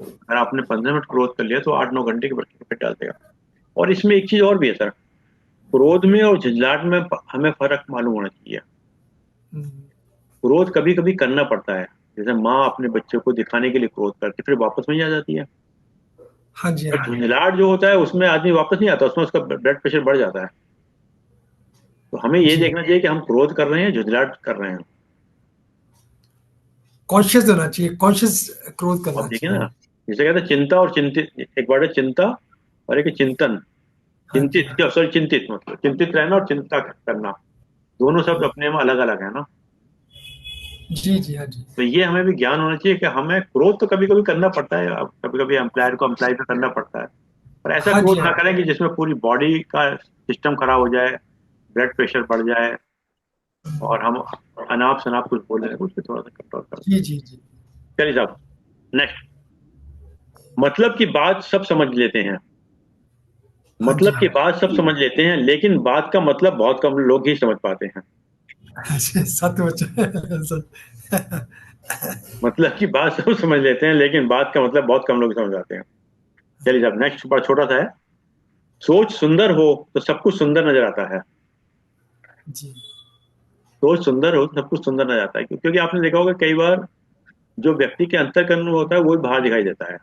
अगर आपने 15 मिनट क्रोध कर लिया तो 8-9 घंटे की वर्किंग इफेक्ट डाल देगा। और इसमें एक चीज और भी है सर, क्रोध में और झंझलाहट में हमें फर्क मालूम होना चाहिए। हम्म, क्रोध कभी कभी करना पड़ता है, जैसे माँ अपने बच्चे को दिखाने के लिए क्रोध करती फिर वापस वहीं आ जाती है। हाँ जी और हाँ जी। झुंझलाहट जो होता है उसमें आदमी वापस नहीं आता, उसमें उसका ब्लड प्रेशर बढ़ जाता है। तो हमें ये जी देखना चाहिए कि हम क्रोध कर रहे हैं, झुंझलाहट कर रहे हैं। कॉन्शियस होना चाहिए, कॉन्शियस क्रोध अब करना देखिए चाहिए। ना, जैसे कहते हैं चिंता और चिंतित, एक वर्ड है चिंता और एक है चिंतन। हाँ जी। चिंतित, सॉरी चिंतित, मतलब चिंतित रहना और चिंता करना, दोनों शब्द अपने में अलग अलग है ना। जी जी हाँ जी। तो ये हमें भी ज्ञान होना चाहिए कि हमें क्रोध तो कभी कभी करना पड़ता है, कभी कभी एम्प्लॉयर को अम्प्लाई पे करना पड़ता है, पर ऐसा हाँ जी क्रोध हाँ ना करें कि जिसमें पूरी बॉडी का सिस्टम खराब हो जाए, ब्लड प्रेशर बढ़ जाए, और हम अनाप शनाप कुछ बोल रहे हैं, उस पर थोड़ा सा कंट्रोल करें। जी जी जी। चलिए साहब, नेक्स्ट। मतलब की बात सब समझ लेते हैं, हाँ जी। मतलब की बात सब समझ लेते हैं, लेकिन बात का मतलब बहुत कम लोग ही समझ पाते हैं। सच मतलब की बात सब समझ लेते हैं, लेकिन बात का मतलब बहुत कम लोग समझ पाते हैं। चलिए साहब, नेक्स्ट बड़ा छोटा सा है। सोच सुंदर हो तो सब कुछ सुंदर नजर आता है। जी। सोच सुंदर हो तो सब कुछ सुंदर नजर आता है, क्योंकि आपने देखा होगा कई बार जो व्यक्ति के अंतःकरण में होता है वही बाहर दिखाई देता है।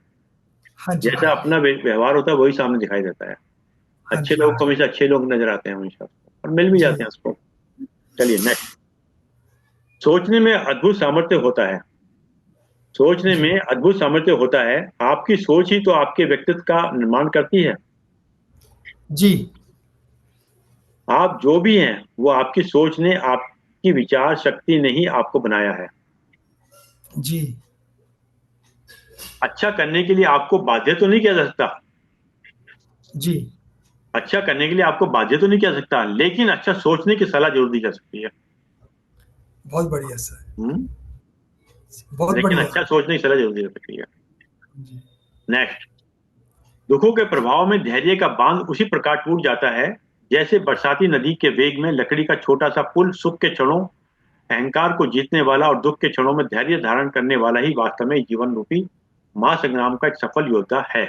हाँ जी। जैसा अपना व्यवहार होता है वही सामने दिखाई देता है। हाँ अच्छे जी लोग को हमेशा अच्छे लोग नजर आते हैं हमेशा, और मिल भी जी। जाते हैं उसको। चलिए नेक्स्ट। सोचने में अद्भुत सामर्थ्य होता है। सोचने जी में अद्भुत सामर्थ्य होता है। आपकी सोच ही तो आपके व्यक्तित्व का निर्माण करती है। जी। आप जो भी हैं वो आपकी सोच ने, आपकी विचार शक्ति ने ही आपको बनाया है। जी। अच्छा करने के लिए आपको बाध्य तो नहीं किया जा सकता, जी। अच्छा करने के लिए आपको बाध्य तो नहीं किया जा सकता, लेकिन अच्छा सोचने की सलाह जरूर दी जा सकती है। बहुत बढ़िया सर। हम्म? बहुत लेकिन बढ़िया। अच्छा सोचने की सलाह जरूर दी जा सकती है। जी। नेक्स्ट। दुखों के प्रभाव में धैर्य का बांध उसी प्रकार टूट जाता है, जैसे बरसाती नदी के वेग में लकड़ी का छोटा सा पुल सुख के क्षणों अहंकार को जीतने वाला और दुख के क्षणों में धैर्य धारण करने वाला ही वास्तव में जीवन रूपी महासंग्राम का एक सफल योद्धा है।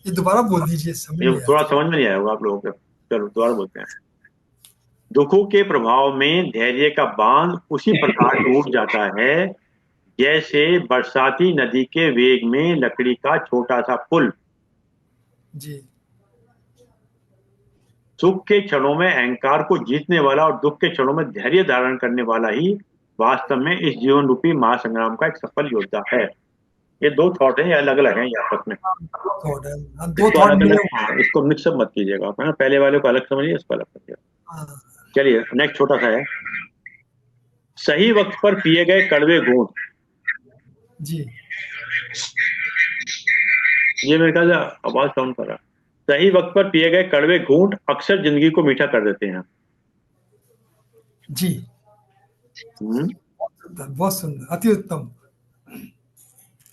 ये दोबारा बोल दीजिए, समझ ये नहीं आया थोड़ा थोड़ा। समझ में नहीं आया होगा आप लोगों को, चलो दोबारा बोलते हैं। दुखों के प्रभाव में धैर्य का बांध उसी प्रकार टूट जाता है, जैसे बरसाती नदी के वेग में लकड़ी का छोटा सा पुल जी। सुख के क्षणों में अहंकार को जीतने वाला और दुख के क्षणों में धैर्य धारण करने वाला ही वास्तव में इस जीवन रूपी महासंग्राम का एक सफल योद्धा है। ये दो थॉट हैं, ये अलग अलग हैं ये आपस में। थॉट है, हाँ, दो इसको थॉट अलग मिले अलग, हाँ, इसको मिक्सअप मत कीजिएगा आप, है ना। पहले वाले को अलग समझिए, इसको अलग समझिए। हाँ, चलिए नेक्स्ट छोटा सा है। सही वक्त पर पिए गए कड़वे घूंट, जी। ये मेरे ख्याल से आवाज साउंड कर रहा है। सही वक्त पर पिए गए कड़वे घूंट अक्सर जिंदगी को मीठा कर देते हैं। जी। बहुत सुंदर, अति उत्तम।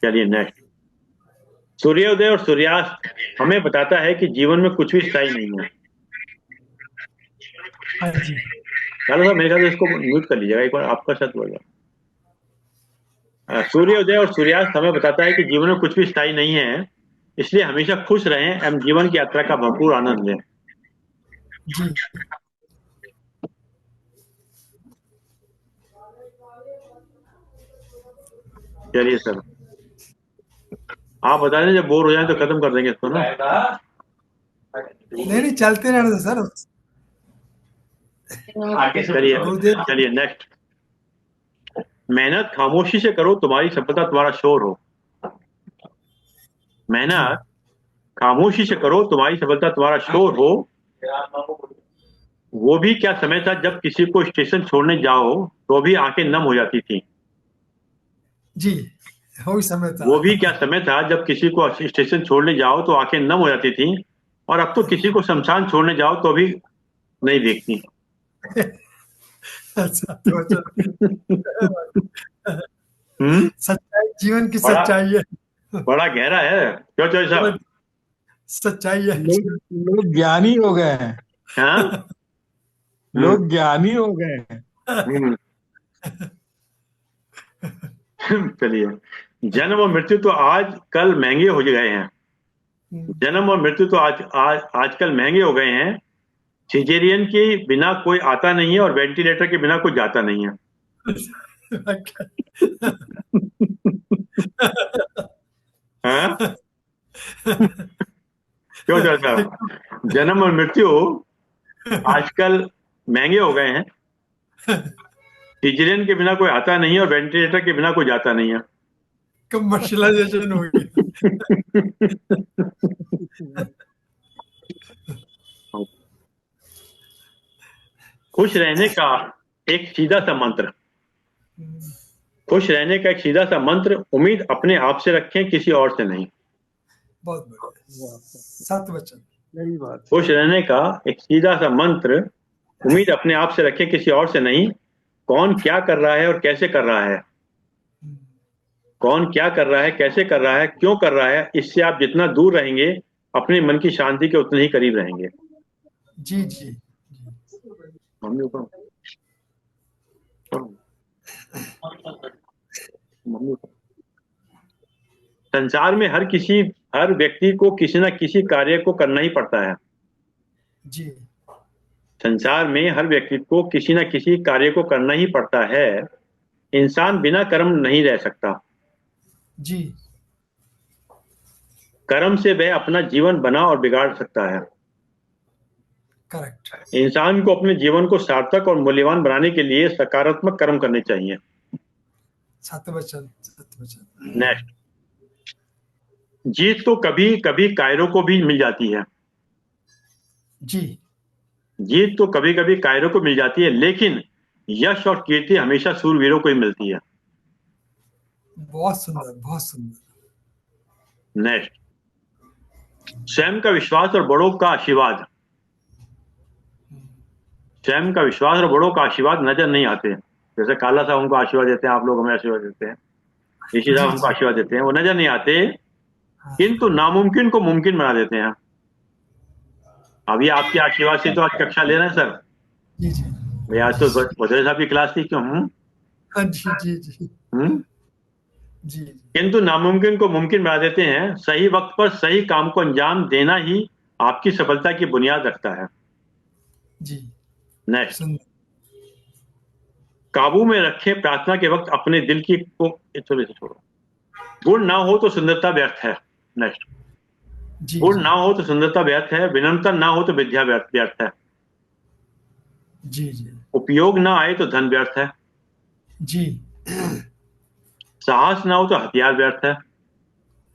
चलिए नेक्स्ट। सूर्योदय और सूर्यास्त हमें बताता है कि जीवन में कुछ भी स्थायी नहीं है। हाँ जी, चलो सर, मेरे ख्याल से इसको म्यूट कर लीजिएगा एक बार, आपका साथ बोल रहा। सूर्योदय और सूर्यास्त हमें बताता है कि जीवन में कुछ भी स्थायी नहीं है, इसलिए हमेशा खुश रहें एवं जीवन की यात्रा का भरपूर आनंद लें। जी। चलिए सर, आप बता दें, जब बोर हो जाए तो खत्म कर देंगे इसको ना। नहीं, चलते रहने दो सर। चलिए चलिए नेक्स्ट। मेहनत खामोशी से करो, तुम्हारी सफलता तुम्हारा शोर हो। मेहनत खामोशी से करो, तुम्हारी सफलता तुम्हारा शोर हो। वो भी क्या समय था जब किसी को स्टेशन छोड़ने जाओ तो भी आंखें नम हो जाती थी। जी, वही समय था। वो भी क्या समय था जब किसी को स्टेशन छोड़ने जाओ तो आंखें नम हो जाती थी, और अब तो किसी को शमशान छोड़ने जाओ तो भी नहीं देखती। अच्छा, तो सच्चाई, जीवन की सच्चाई है। बड़ा गहरा है, क्यों चौधरी साहब? सच्चाई है। लोग ज्ञानी हो गए हैं। हाँ, लोग ज्ञानी हो गए हैं। चलिए। जन्म और मृत्यु तो आज कल महंगे हो गए हैं। जन्म और मृत्यु तो आजकल महंगे हो गए हैं। सिजेरियन के बिना कोई आता नहीं है और वेंटिलेटर के बिना कोई जाता नहीं है। हाँ? क्यों चलता? जन्म और मृत्यु आजकल महंगे हो गए हैं। सिजेरियन के बिना कोई आता नहीं है और वेंटिलेटर के बिना कोई जाता नहीं है। कमर्शियलाइजेशन हो गई। खुश रहने का एक सीधा सा मंत्र। खुश रहने का एक सीधा सा मंत्र, उम्मीद अपने आप से रखें, किसी और से नहीं। बहुत बढ़िया, सत्य वचन। यही बात। खुश रहने का एक सीधा सा मंत्र, उम्मीद अपने आप से रखें, किसी और से नहीं। कौन क्या कर रहा है और कैसे कर रहा है, कौन क्या कर रहा है, कैसे कर रहा है, क्यों कर रहा है, इससे आप जितना दूर रहेंगे अपने मन की शांति के उतने ही करीब रहेंगे। जी जी। मम्मी ऊपर, मम्मी ऊपर। संसार में हर व्यक्ति को किसी न किसी कार्य को करना ही पड़ता है। जी। संसार में हर व्यक्ति को किसी न किसी कार्य को करना ही पड़ता है। इंसान बिना कर्म नहीं रह सकता। जी। कर्म से वह अपना जीवन बना और बिगाड़ सकता है। करेक्ट। इंसान को अपने जीवन को सार्थक और मूल्यवान बनाने के लिए सकारात्मक कर्म करने चाहिए। सत्य वचन, सत्य वचन। नेक्स्ट। जीत तो कभी कभी कायरों को भी मिल जाती है। जी। जीत तो कभी कभी कायरों को मिल जाती है, लेकिन यश और कीर्ति हमेशा सूरवीरों को ही मिलती है। बहुत सुंदर, बहुत सुंदर। नेक्स्ट। स्वयं का विश्वास और बड़ों का आशीर्वाद। स्वयं का विश्वास और बड़ों का आशीर्वाद नजर नहीं आते। जैसे काला साहब हमको आशीर्वाद देते हैं, आप लोग हमें आशीर्वाद देते हैं, ऋषि साहब हमको आशीर्वाद देते हैं, वो नजर नहीं आते, किंतु नामुमकिन को मुमकिन बना देते हैं। अभी आपके आशीर्वाद से तो आज कक्षा ले रहे हैं सर। जी जी। भैया आज तो भद्रे साहब की क्लास थी क्यों? हाँ जी जी जी। जी। किंतु नामुमकिन को मुमकिन बना देते हैं। सही वक्त पर सही काम को अंजाम देना ही आपकी सफलता की बुनियाद रखता है। जी। नेक्स्ट। काबू में रखें प्रार्थना के वक्त अपने दिल की को थोड़े से छोड़ो। गुण ना हो तो सुंदरता व्यर्थ है। नेक्स्ट। गुण ना हो तो सुंदरता व्यर्थ है, विनम्रता ना हो तो विद्या व्यर्थ है। जी जी। उपयोग ना आए तो धन व्यर्थ है। जी। साहस ना हो तो हथियार व्यर्थ है।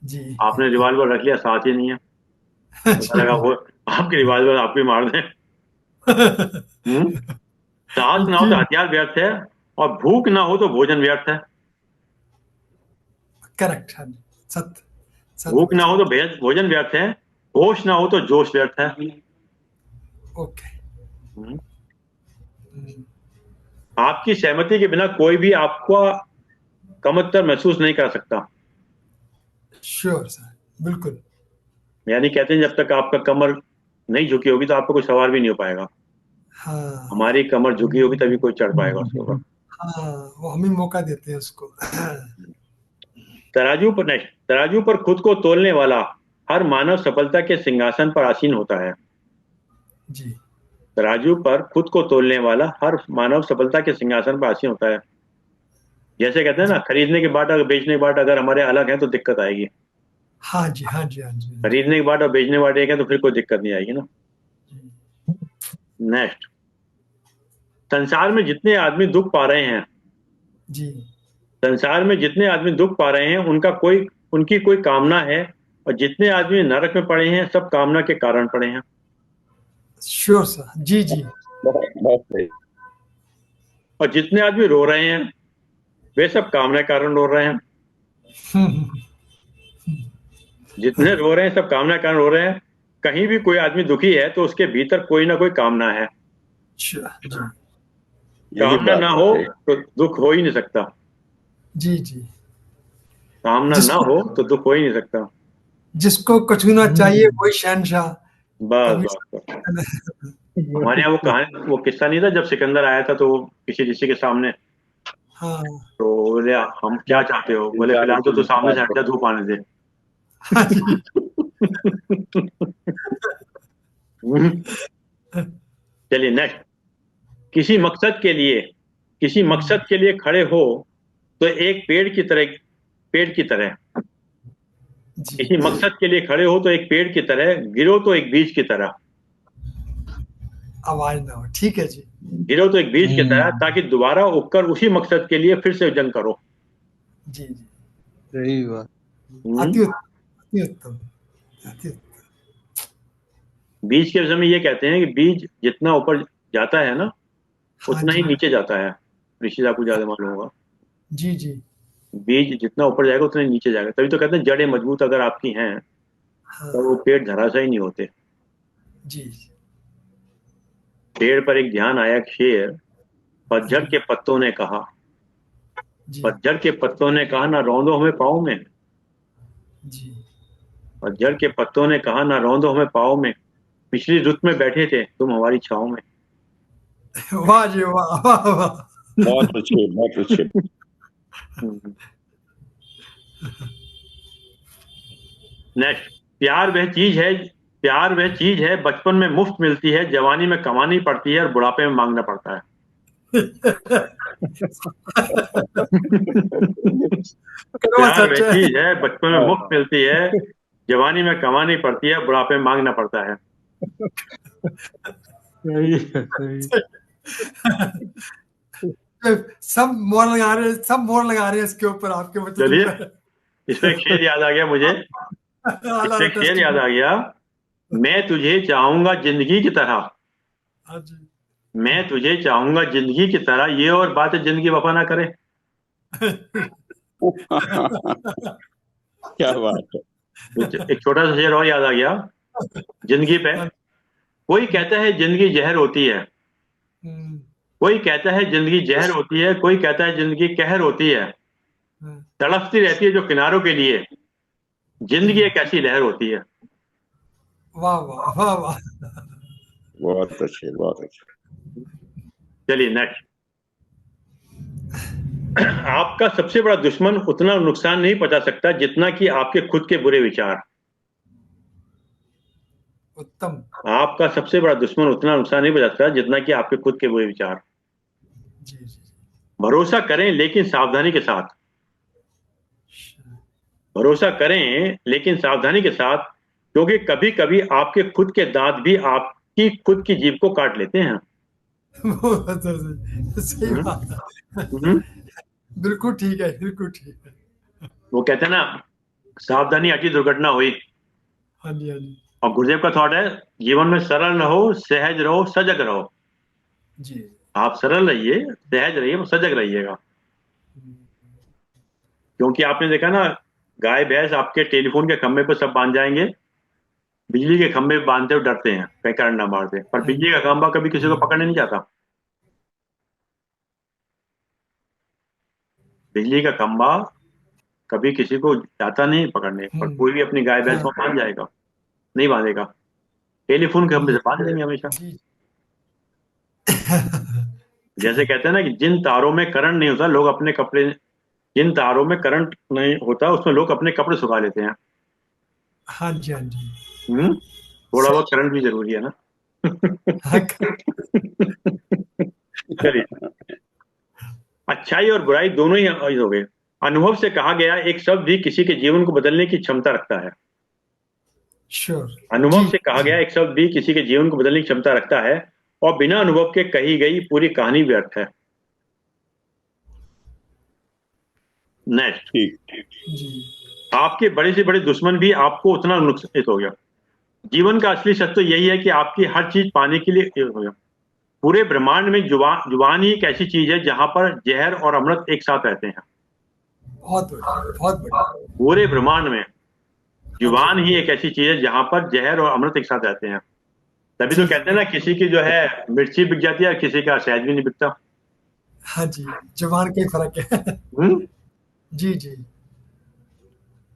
जी। आपने रिवॉल्वर रख लिया, साहस ही नहीं है, पता लगा वो आपके रिवॉल्वर आप भी मार दें। साहस ना हो तो हथियार व्यर्थ है, और भूख ना हो तो भोजन व्यर्थ है। करेक्ट। सत्य। भूख ना हो तो भोजन व्यर्थ है, होश ना हो तो जोश व्यर्थ है। ओके। आपकी सहमति के बिना कोई भी आपको कमतर महसूस नहीं कर सकता। श्योर सर, बिल्कुल। यानी कहते हैं जब तक आपका कमर नहीं झुकी होगी तो आपको कोई सवार भी नहीं हो पाएगा। हाँ हमारी कमर झुकी होगी तभी कोई चढ़ पाएगा उसके ऊपर। हाँ, वो हम ही मौका देते हैं उसको। तराजू पर खुद को तोलने वाला हर मानव सफलता के सिंहासन पर आसीन होता है। जी तराजू पर खुद को तोलने वाला हर मानव सफलता के सिंहासन पर आसीन होता है। जैसे कहते हैं ना, खरीदने के बाद और बेचने के बाद अगर हमारे अलग हैं तो दिक्कत आएगी। हाँ जी हाँ जी हाँ जी हाँ जी। खरीदने के बाद और बेचने के बाद एक है तो फिर कोई दिक्कत नहीं आएगी ना। नेक्स्ट, संसार में जितने आदमी दुख पा रहे हैं, जी संसार में जितने आदमी दुख पा रहे हैं उनकी कोई कामना है, और जितने आदमी नरक में पड़े हैं सब कामना के कारण पड़े हैं। श्योर सर, जी जी। बहुत सही। और जितने आदमी रो रहे हैं वे सब कामना के कारण रो रहे हैं। जितने रो रहे हैं सब कामना के कारण रो रहे हैं। कहीं भी कोई आदमी दुखी है तो उसके भीतर कोई ना कोई कामना है। जी यही कामना बात ना है। हो तो दुख हो ही नहीं सकता। जी जी। कामना ना हो तो दुख हो ही नहीं सकता। जिसको कुछ ना चाहिए वही शहनशाह। बस कभी बस बस। हमारे यहाँ वो कहानी, वो किस्सा नहीं था जब सिकंदर आया था तो किसी ऋषि के सामने, हाँ तो बोले हम क्या चाहते हो? बोले फिलहाल तो तू सामने से हट जा, धूप आने दे। हाँ जी। चलिए नेक्स्ट, किसी मकसद के लिए खड़े हो तो एक पेड़ की तरह, जी किसी मकसद के लिए खड़े हो तो एक पेड़ की तरह, गिरो तो एक बीज की तरह। आवाज ना हो, ठीक है जी। गिरो तो एक बीज की तरह, ताकि दोबारा उगकर उसी मकसद के लिए फिर से जंग करो। जी जी। सही बात। अति उत्तम, अति उत्तम, अति उत्तम। बीज के विषय में ये कहते हैं कि बीज जितना ऊपर जाता है ना हाँ उतना ही जी नीचे जाता है। ऋषि आपको ज्यादा मालूम होगा। जी जी। बीज जितना ऊपर जाएगा उतना ही नीचे जाएगा। तभी तो कहते हैं जड़ें मजबूत अगर आपकी हैं हाँ तो वो पेड़ धराशायी नहीं होते। जी पेड़ पर एक ध्यान आया, एक शेर, पतझड़ के पत्तों ने कहा, जी पतझड़ के पत्तों ने कहा ना रौंदो हमें पाँव में, जी। पतझड़ के पत्तों ने कहा ना रौंदो हमें पाँव में, पिछली रुत में बैठे थे तुम हमारी छाँव में। वाह जी वाह वाह वाह। बहुत अच्छे, बहुत अच्छे। नेक्स्ट, प्यार वह चीज है बचपन में मुफ्त मिलती है, जवानी में कमानी पड़ती है और बुढ़ापे में मांगना पड़ता है। कड़वा प्यार सच वह है। चीज है बचपन में मुफ्त मिलती है, जवानी में कमानी पड़ती है, बुढ़ापे में मांगना पड़ता है। सही है, सही। सब मोड़ लगा रहे हैं इसके ऊपर, आपके मतलब चलिए, इसमें एक शेर याद आ गया मुझे, आला इसमें एक शेर टेस्ट। याद आ गया, मैं तुझे चाहूंगा जिंदगी की तरह, हाँ जी। मैं तुझे चाहूंगा जिंदगी की तरह, ये और बात है जिंदगी वफा ना करे। क्या बात है। एक छोटा सा शेर और याद आ गया जिंदगी पे। कोई कहता है जिंदगी जहर होती है, हम्म, कोई कहता है जिंदगी जहर होती है, कोई कहता है जिंदगी कहर होती है, हम्म, तड़पती रहती है जो किनारों के लिए, जिंदगी एक ऐसी लहर होती है। वाह वाह वाह वाह। बहुत अच्छे, बहुत अच्छे। चलिए नेक्स्ट, आपका सबसे बड़ा दुश्मन उतना नुकसान नहीं पहुंचा सकता जितना कि आपके खुद के बुरे विचार। उत्तम। आपका सबसे बड़ा दुश्मन उतना नुकसान नहीं पहुंचा सकता जितना कि आपके खुद के बुरे विचार। जी जी। भरोसा करें लेकिन सावधानी के साथ, भरोसा करें लेकिन सावधानी के साथ, क्योंकि कभी कभी आपके खुद के दांत भी आपकी खुद की जीभ को काट लेते हैं। सही हम्म, बात है। हम्म। बिल्कुल ठीक है, बिल्कुल ठीक है। वो कहते हैं ना, सावधानी हटी दुर्घटना हुई। हाँ जी हाँ जी। और गुरुदेव का थॉट है, जीवन में सरल रहो, सहज रहो, सजग रहो। जी। आप सरल रहिए, सहज रहिए, सजग रहिएगा। क्योंकि आपने देखा ना, गाय भैंस आपके टेलीफोन के खंभे पर सब बांध जाएंगे, बिजली के खंभे पे बांधते हुए डरते हैं कहीं करंट ना मार दे, पर बिजली का खंभा कभी किसी को पकड़ने नहीं जाता। बिजली का खंभा कभी किसी को जाता नहीं पकड़ने, पर कोई भी अपनी गाय भैंस को बांध जाएगा? नहीं बांधेगा। टेलीफोन के खंभे से बांध देंगे हमेशा। जी जैसे कहते हैं ना कि जिन तारों में करंट नहीं होता लोग अपने कपड़े, जिन तारों में करंट नहीं होता उसमें लोग अपने कपड़े सुखा लेते हैं। हाँ जी, हाँ जी। थोड़ा बहुत करंट भी जरूरी है ना। हाँ, चलिए, अच्छाई और बुराई दोनों ही हो गए। अनुभव से कहा गया एक शब्द भी किसी के जीवन को बदलने की क्षमता रखता है। श्योर। अनुभव से कहा गया एक शब्द भी किसी के जीवन को बदलने की क्षमता रखता है, और बिना अनुभव के कही गई पूरी कहानी व्यर्थ है। नेक्स्ट। जी आपके बड़े से बड़े दुश्मन भी आपको उतना नुकसान हो गया। जीवन का असली सत्य तो यही है कि आपकी हर चीज पाने के लिए हो गया। पूरे ब्रह्मांड में जुबान ही एक ऐसी चीज है जहां पर जहर और अमृत एक साथ रहते हैं। बहुत बढ़िया, बहुत बढ़िया। पूरे ब्रह्मांड में जुबान ही एक ऐसी चीज है जहां पर जहर और अमृत एक साथ रहते हैं। तभी तो कहते हैं ना, किसी की जो है मिर्ची बिक जाती है और किसी का शहद भी नहीं बिकता। हाँ जी, जुबान का ही फर्क है। हम्म? जी जी।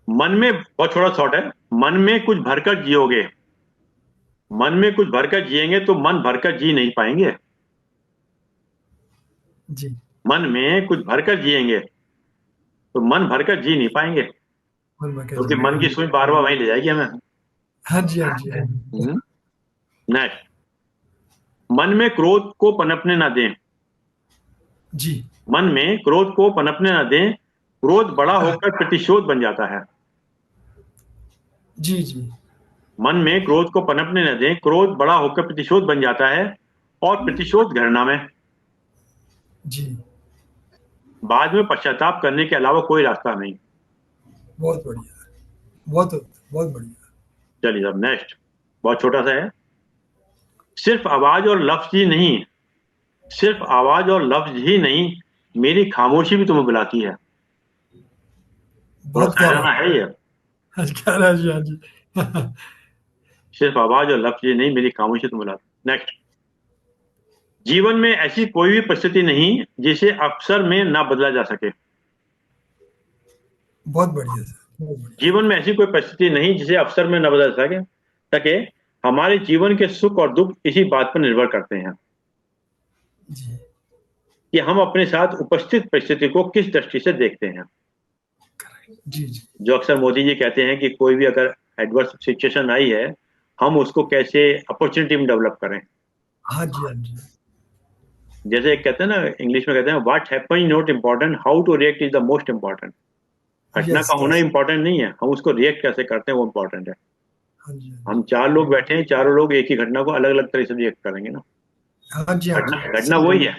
मन में, बहुत छोटा थॉट है, मन में कुछ भरकर जियोगे, मन में कुछ भरकर जिएंगे तो मन भरकर जी नहीं पाएंगे। जी मन में कुछ भरकर जिएंगे तो मन भरकर जी नहीं पाएंगे, क्योंकि मन की सुई बार बार वहीं ले जाएगी हमें। हाँ जी, हाँ जी, हाँ जी। नेक्स्ट। मन में क्रोध को पनपने ना दें। जी मन में क्रोध को पनपने ना दें, क्रोध बड़ा होकर प्रतिशोध बन जाता है। जी जी। मन में क्रोध को पनपने न दें, क्रोध बड़ा होकर प्रतिशोध बन जाता है, और प्रतिशोध घृणा में। जी बाद में पश्चाताप करने के अलावा कोई रास्ता नहीं। बहुत बढ़िया, बहुत बहुत बढ़िया। चलिए अब नेक्स्ट, बहुत छोटा सा है। सिर्फ आवाज और लफ्ज ही नहीं, सिर्फ आवाज और लफ्ज ही नहीं, मेरी खामोशी भी तुम्हें बुलाती है। थोड़ा बहुत प्यारा। शायराना है ये। हाँ जी, हाँ जी, हाँ जी। सिर्फ आवाज और लफ्ज ही नहीं, मेरी खामोशी तुम्हें बुलाती है। नेक्स्ट। जीवन में ऐसी कोई भी परिस्थिति नहीं जिसे अवसर में ना बदला जा सके। बहुत बढ़िया सर, बहुत बढ़िया। जीवन में ऐसी कोई परिस्थिति नहीं जिसे अवसर में न बदल सके। हमारे जीवन के सुख और दुख इसी बात पर निर्भर करते हैं जी कि हम अपने साथ उपस्थित परिस्थिति को किस दृष्टि से देखते हैं। जी जी। जो अक्सर मोदी जी कहते हैं कि कोई भी अगर एडवर्स सिचुएशन आई है, हम उसको कैसे अपॉर्चुनिटी में डेवलप करें। हाँ जी, हाँ जी। जैसे एक कहते हैं ना, इंग्लिश में कहते हैं what happen not important, how to react is the most important. घटना का होना इम्पोर्टेंट नहीं है, हम उसको रिएक्ट कैसे करते हैं वो इम्पोर्टेंट है। हाँ जी, हम 4 लोग बैठे हैं, चारों लोग एक ही घटना को अलग अलग तरह से रिएक्ट करेंगे ना। हाँ जी, हाँ जी। घटना वही है।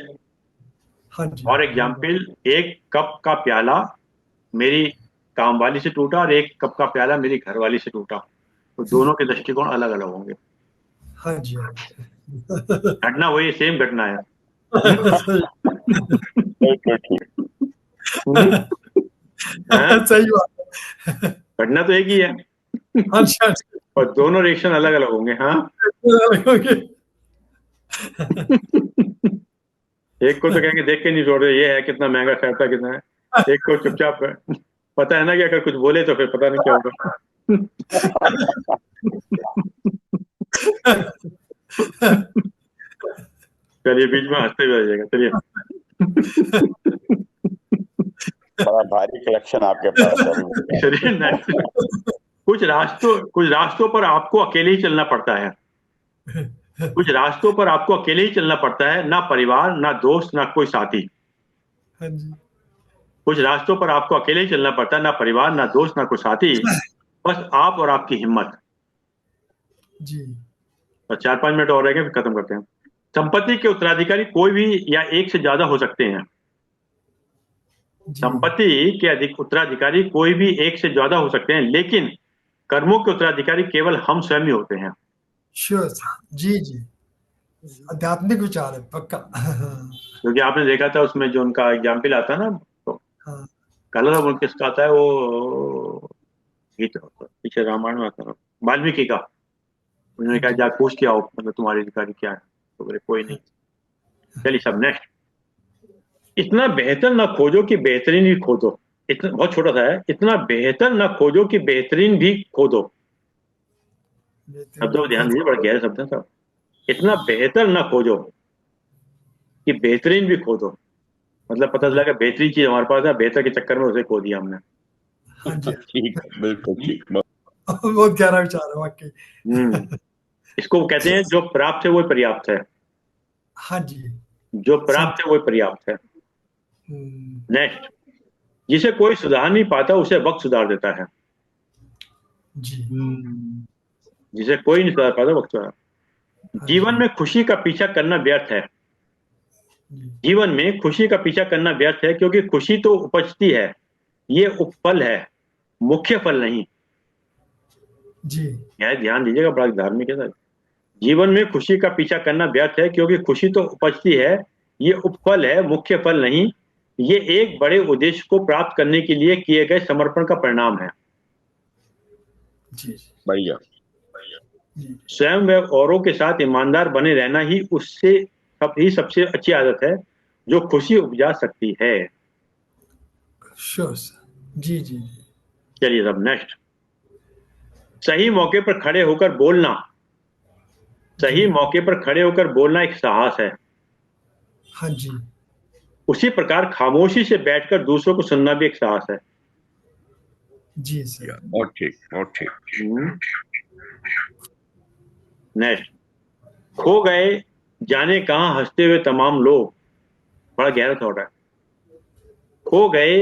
हाँ जी। और एग्जाम्पल, एक कप का प्याला मेरी काम वाली से टूटा और एक कप का प्याला मेरी घरवाली से टूटा, तो दोनों के दृष्टिकोण अलग अलग होंगे। हाँ जी, हाँ जी। घटना वही, सेम घटना है। सही बात। घटना तो एक ही है, हाँ जी, हाँ जी। और दोनों रिएक्शन अलग अलग होंगे। हाँ, एक को तो कहेंगे देख के नहीं छोड़ रहे, ये है कितना महंगा खर्चा कितना है। एक को चुपचाप पता है ना कि अगर कुछ बोले तो फिर पता नहीं क्या होगा। चलिए, बीच में हंसते हुए आ जाएगा। चलिए, बड़ा भारी कलेक्शन आपके पास है। चलिए नेक्स्ट। कुछ रास्तों पर आपको अकेले ही चलना पड़ता है। कुछ रास्तों पर आपको अकेले ही चलना पड़ता है, ना परिवार, ना दोस्त, ना कोई साथी। हाँ जी। कुछ रास्तों पर आपको अकेले ही चलना पड़ता है, ना परिवार, ना दोस्त, ना कोई साथी, बस आप और आपकी हिम्मत। जी। तो 4-5 मिनट और रह गए, फिर खत्म करते हैं। संपत्ति के उत्तराधिकारी कोई भी या एक से ज्यादा हो सकते हैं। संपत्ति के उत्तराधिकारी कोई भी एक से ज्यादा हो सकते हैं, लेकिन कर्मों के उत्तराधिकारी केवल हम स्वयं ही होते हैं। Sure sir. जी जी। आध्यात्मिक विचार है पक्का। क्योंकि आपने देखा था उसमें जो उनका एग्जाम्पल आता है ना, तो हाँ। कलर किसका आता है, वो गीत पीछे रामायण में आता है, वाल्मीकि का। उन्होंने कहा जा पूछ के आओ, मतलब तुम्हारे अधिकारी क्या है, तो बोले कोई नहीं। चलिए सब नेक्स्ट। इतना बेहतर ना खोजो कि बेहतरीन भी खो दो। इतना बहुत छोटा सा है, इतना बेहतर ना खोजो कि बेहतरीन भी खो दो। शब्दों पर ध्यान दीजिए, बड़ा गहरा शब्द है सब। इतना बेहतर ना खोजो कि बेहतरीन भी खो दो। मतलब पता चला कि बेहतरीन चीज हमारे पास है, बेहतर के चक्कर में उसे खो दिया हमने। हाँ जी ठीक, बिल्कुल ठीक। बहुत गहरा विचार है वाकई। इसको कहते हैं जो प्राप्त है वो पर्याप्त है। हाँ जी। जो प्राप्त है वो पर्याप्त है। नेक्स्ट, जिसे कोई सुधार नहीं पाता उसे वक्त सुधार देता है। जी जिसे कोई नहीं सुधार पाता वक्त सुधार। हाँ जीवन जी, में खुशी का पीछा करना व्यर्थ है। जी जीवन में खुशी का पीछा करना व्यर्थ है, क्योंकि खुशी तो उपजती है, ये उपफल है, मुख्य फल नहीं। जी यह ध्यान दीजिएगा, बड़ा धार्मिक है सर। जीवन में खुशी का पीछा करना व्यर्थ है, क्योंकि खुशी तो उपजती है, ये उपफल है, मुख्य फल नहीं। ये एक बड़े उद्देश्य को प्राप्त करने के लिए किए गए समर्पण का परिणाम है। जी बढ़िया। जी स्वयं व औरों के साथ ईमानदार बने रहना ही सबसे अच्छी आदत है जो खुशी उपजा सकती है। Sure sir. जी जी जी चलिए सब नेक्स्ट। सही मौके पर खड़े होकर बोलना। सही मौके पर खड़े होकर बोलना एक साहस है। हाँ जी उसी प्रकार खामोशी से बैठकर दूसरों को सुनना भी एक साहस है। जी सर। और ठीक, और ठीक। नेक्स्ट, खो गए जाने कहां हंसते हुए तमाम लोग। बड़ा गहरा थॉट है। खो गए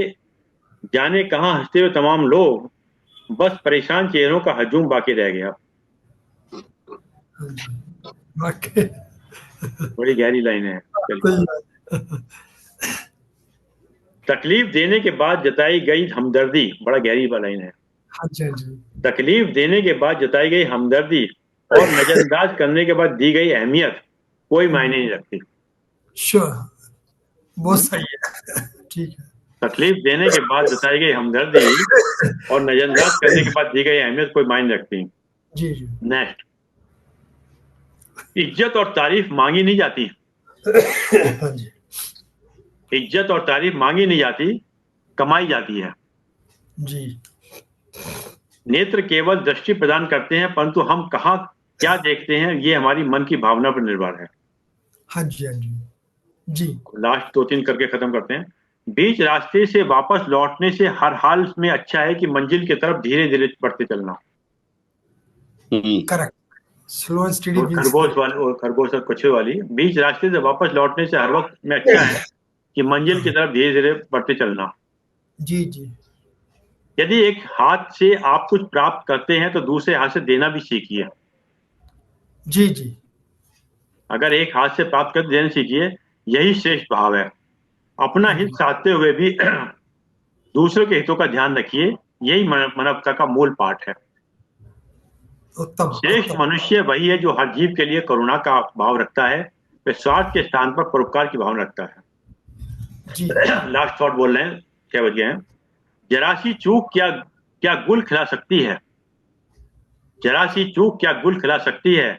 जाने कहां हंसते हुए तमाम लोग, बस परेशान चेहरों का हजूम बाकी रह गया। हाँ जी वाकई बड़ी गहरी लाइन है। चलिए। सही बात। तकलीफ देने के बाद जताई गई हमदर्दी। बड़ा गहरी लाइन है। हाँ जी हाँ जी तकलीफ देने के बाद जताई गई हमदर्दी और नजरअंदाज करने के बाद दी गई अहमियत कोई मायने नहीं रखती। श्योर, बहुत सही है। ठीक है। तकलीफ देने के बाद जताई गई हमदर्दी और नजरअंदाज करने के बाद दी गई अहमियत कोई मायने रखती। जी जी नेक्स्ट, इज्जत और तारीफ मांगी नहीं जाती। हाँ जी इज्जत और तारीफ मांगी नहीं जाती, कमाई जाती है। जी नेत्र केवल दृष्टि प्रदान करते हैं, परंतु हम कहाँ क्या देखते हैं ये हमारी मन की भावना पर निर्भर है। हाँ जी हाँ जी जी लास्ट 2-3 करके खत्म करते हैं। बीच रास्ते से वापस लौटने से हर हाल में अच्छा है कि मंजिल की तरफ धीरे धीरे बढ़ते चलना। करेक्ट। स्लो एंड स्टडी और खरगोश और कछुए वाली, बीच रास्ते से वापस लौटने से हर वक्त में अच्छा है कि मंजिल की तरफ धीरे धीरे बढ़ते चलना। जी जी यदि एक हाथ से आप कुछ प्राप्त करते हैं तो दूसरे हाथ से देना भी सीखिए। जी जी अगर एक हाथ से प्राप्त कर देना सीखिए, यही श्रेष्ठ भाव है। अपना हित चाहते हुए भी दूसरों के हितों का ध्यान रखिए, यही मानवता का मूल पाठ है। उत्तम श्रेष्ठ मनुष्य वही है जो हर जीव के लिए करुणा का भाव रखता है, वह स्वार्थ के स्थान पर परोपकार की भावना रखता है। जी लास्ट थॉट बोल रहे हैं, 6 बज गए हैं। जरा सी चूक क्या क्या गुल खिला सकती है। जरा सी चूक क्या गुल खिला सकती है।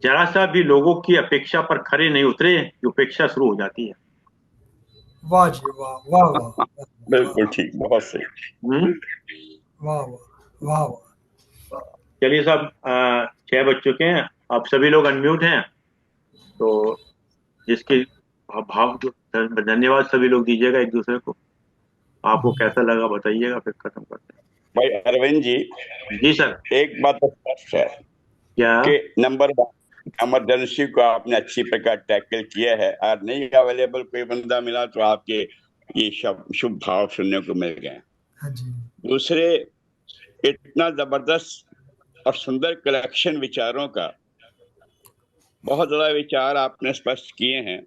जरा सा भी लोगों की अपेक्षा पर खरे नहीं उतरे कि उपेक्षा शुरू हो जाती है। वाह जी वाह वाह वाह बिल्कुल ठीक, बहुत सही। वाह वाह वाह। चलिए साहब, 6 बज चुके हैं, आप सभी लोग अनम्यूट हैं, तो जिसके भाव धन्यवाद सभी लोग दीजिएगा एक दूसरे को। आपको कैसा लगा बताइएगा, फिर खत्म करते हैं। भाई अरविंद जी, जी सर। एक बात तो स्पष्ट है क्या? कि नंबर 1, इमरजेंसी को आपने अच्छी प्रकार टैकल किया है, और नहीं अवेलेबल कोई बंदा मिला तो आपके ये शुभ भाव सुनने को मिल गए। हाँ जी दूसरे, इतना जबरदस्त और सुंदर कलेक्शन विचारों का, बहुत ज्यादा विचार आपने स्पष्ट किए हैं।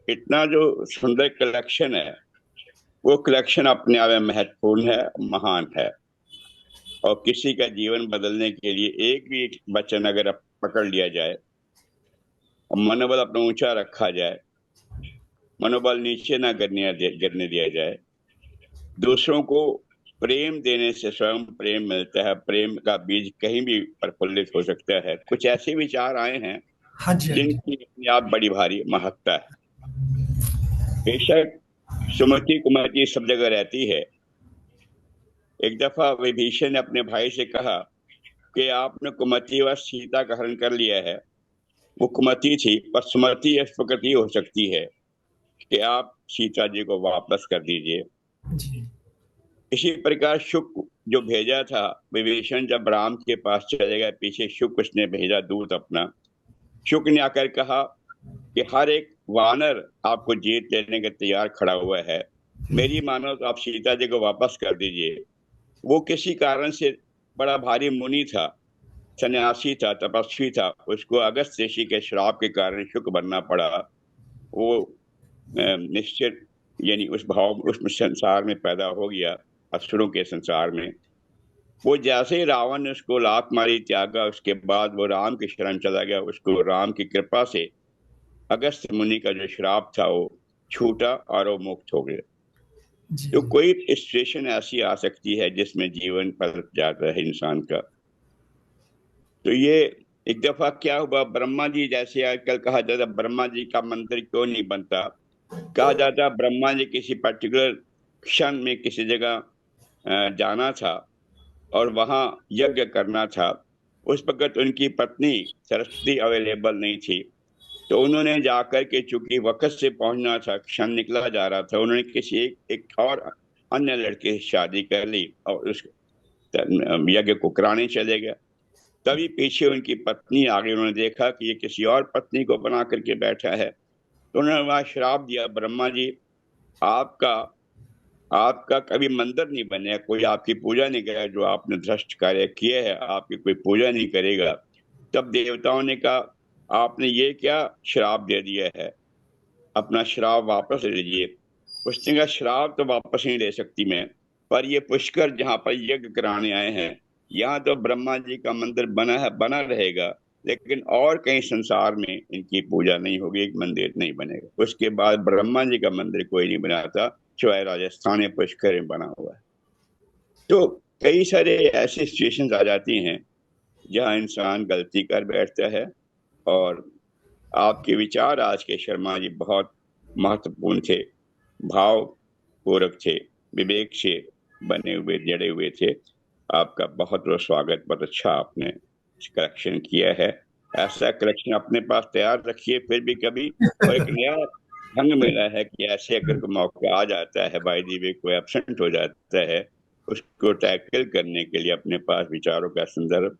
इतना जो सुंदर कलेक्शन है, वो कलेक्शन अपने आप में महत्वपूर्ण है, महान है। और किसी का जीवन बदलने के लिए एक भी एक वचन अगर पकड़ लिया जाए, मनोबल अपना ऊंचा रखा जाए, मनोबल नीचे ना गिरने दिया जाए, दूसरों को प्रेम देने से स्वयं प्रेम मिलता है, प्रेम का बीज कहीं भी प्रफुल्लित हो सकता है। कुछ ऐसे विचार आए हैं हाँ जी जिनकी अपने आप बड़ी भारी महत्ता है। बेशक सुमति कुमति सब जगह रहती है। एक दफा विभीषण ने अपने भाई से कहा कि आपने कुमति व सीता का हरण कर लिया है। वो कुमति थी, पर सुमति इस वक्त ही हो सकती है कि आप सीता जी को वापस कर दीजिए। जी इसी प्रकार शुक जो भेजा था, विभीषण जब राम के पास चले गए, पीछे शुक उसने भेजा दूत अपना। शुक ने आकर कहा कि हर एक वानर आपको जीत लेने के तैयार खड़ा हुआ है, मेरी मानो तो आप सीता जी को वापस कर दीजिए। वो किसी कारण से बड़ा भारी मुनि था, सन्यासी था, तपस्वी था, उसको अगस्त ऋषि के श्राप के कारण शुक बनना पड़ा। वो निश्चित यानी उस भाव उस संसार में पैदा हो गया, असुरों के संसार में। वो जैसे ही रावण ने उसको लात मारी, त्यागा, उसके बाद वो राम की शरण चला गया। उसको राम की कृपा से अगस्त मुनि का जो श्राप था वो छूटा और वो मुक्त हो गया। जी तो कोई सिचुएशन ऐसी आ सकती है जिसमें जीवन पलट जाता है इंसान का। तो ये एक दफा क्या हुआ, ब्रह्मा जी, जैसे आजकल कहा जाता है ब्रह्मा जी का मंदिर क्यों नहीं बनता, कहा जाता ब्रह्मा जी किसी पर्टिकुलर क्षण में किसी जगह जाना था और वहां यज्ञ करना था। उस वक्त उनकी पत्नी सरस्वती अवेलेबल नहीं थी, तो उन्होंने जाकर के, चूंकि वक्त से पहुंचना था, क्षण निकला जा रहा था, उन्होंने किसी एक और अन्य लड़के से शादी कर ली और उस यज्ञ को कराने चले गए। तभी पीछे उनकी पत्नी आ गई, उन्होंने देखा कि ये किसी और पत्नी को बना करके बैठा है। तो उन्होंने वहां श्राप दिया, ब्रह्मा जी आपका आपका कभी मंदिर नहीं बनेगा, कोई आपकी पूजा नहीं करेगा, जो आपने भ्रष्ट कार्य किए है आपकी कोई पूजा नहीं करेगा। तब देवताओं ने कहा आपने ये क्या श्राप दे दिया है, अपना श्राप वापस ले लीजिए। उसने कहा श्राप तो वापस नहीं ले सकती मैं, पर ये पुष्कर जहाँ पर यज्ञ कराने आए हैं, यहाँ तो ब्रह्मा जी का मंदिर बना है, बना रहेगा, लेकिन और कहीं संसार में इनकी पूजा नहीं होगी, एक मंदिर नहीं बनेगा। उसके बाद ब्रह्मा जी का मंदिर कोई नहीं बनाता, सिवाय राजस्थान में पुष्कर में बना हुआ है। तो कई सारे ऐसी सिचुएशंस आ जाती हैं जहाँ इंसान गलती कर बैठता है। और आपके विचार आज के शर्मा जी बहुत महत्वपूर्ण थे, भाव पूरक थे, विवेक से बने हुए, जड़े हुए थे। आपका बहुत बहुत स्वागत, बहुत अच्छा आपने कलेक्शन किया है। ऐसा कलेक्शन अपने पास तैयार रखिए फिर भी कभी। और एक नया ढंग मिला है कि ऐसे अगर कोई मौका आ जाता है, बाय द वे कोई एब्सेंट हो जाता है, उसको टैकल करने के लिए अपने पास विचारों का संदर्भ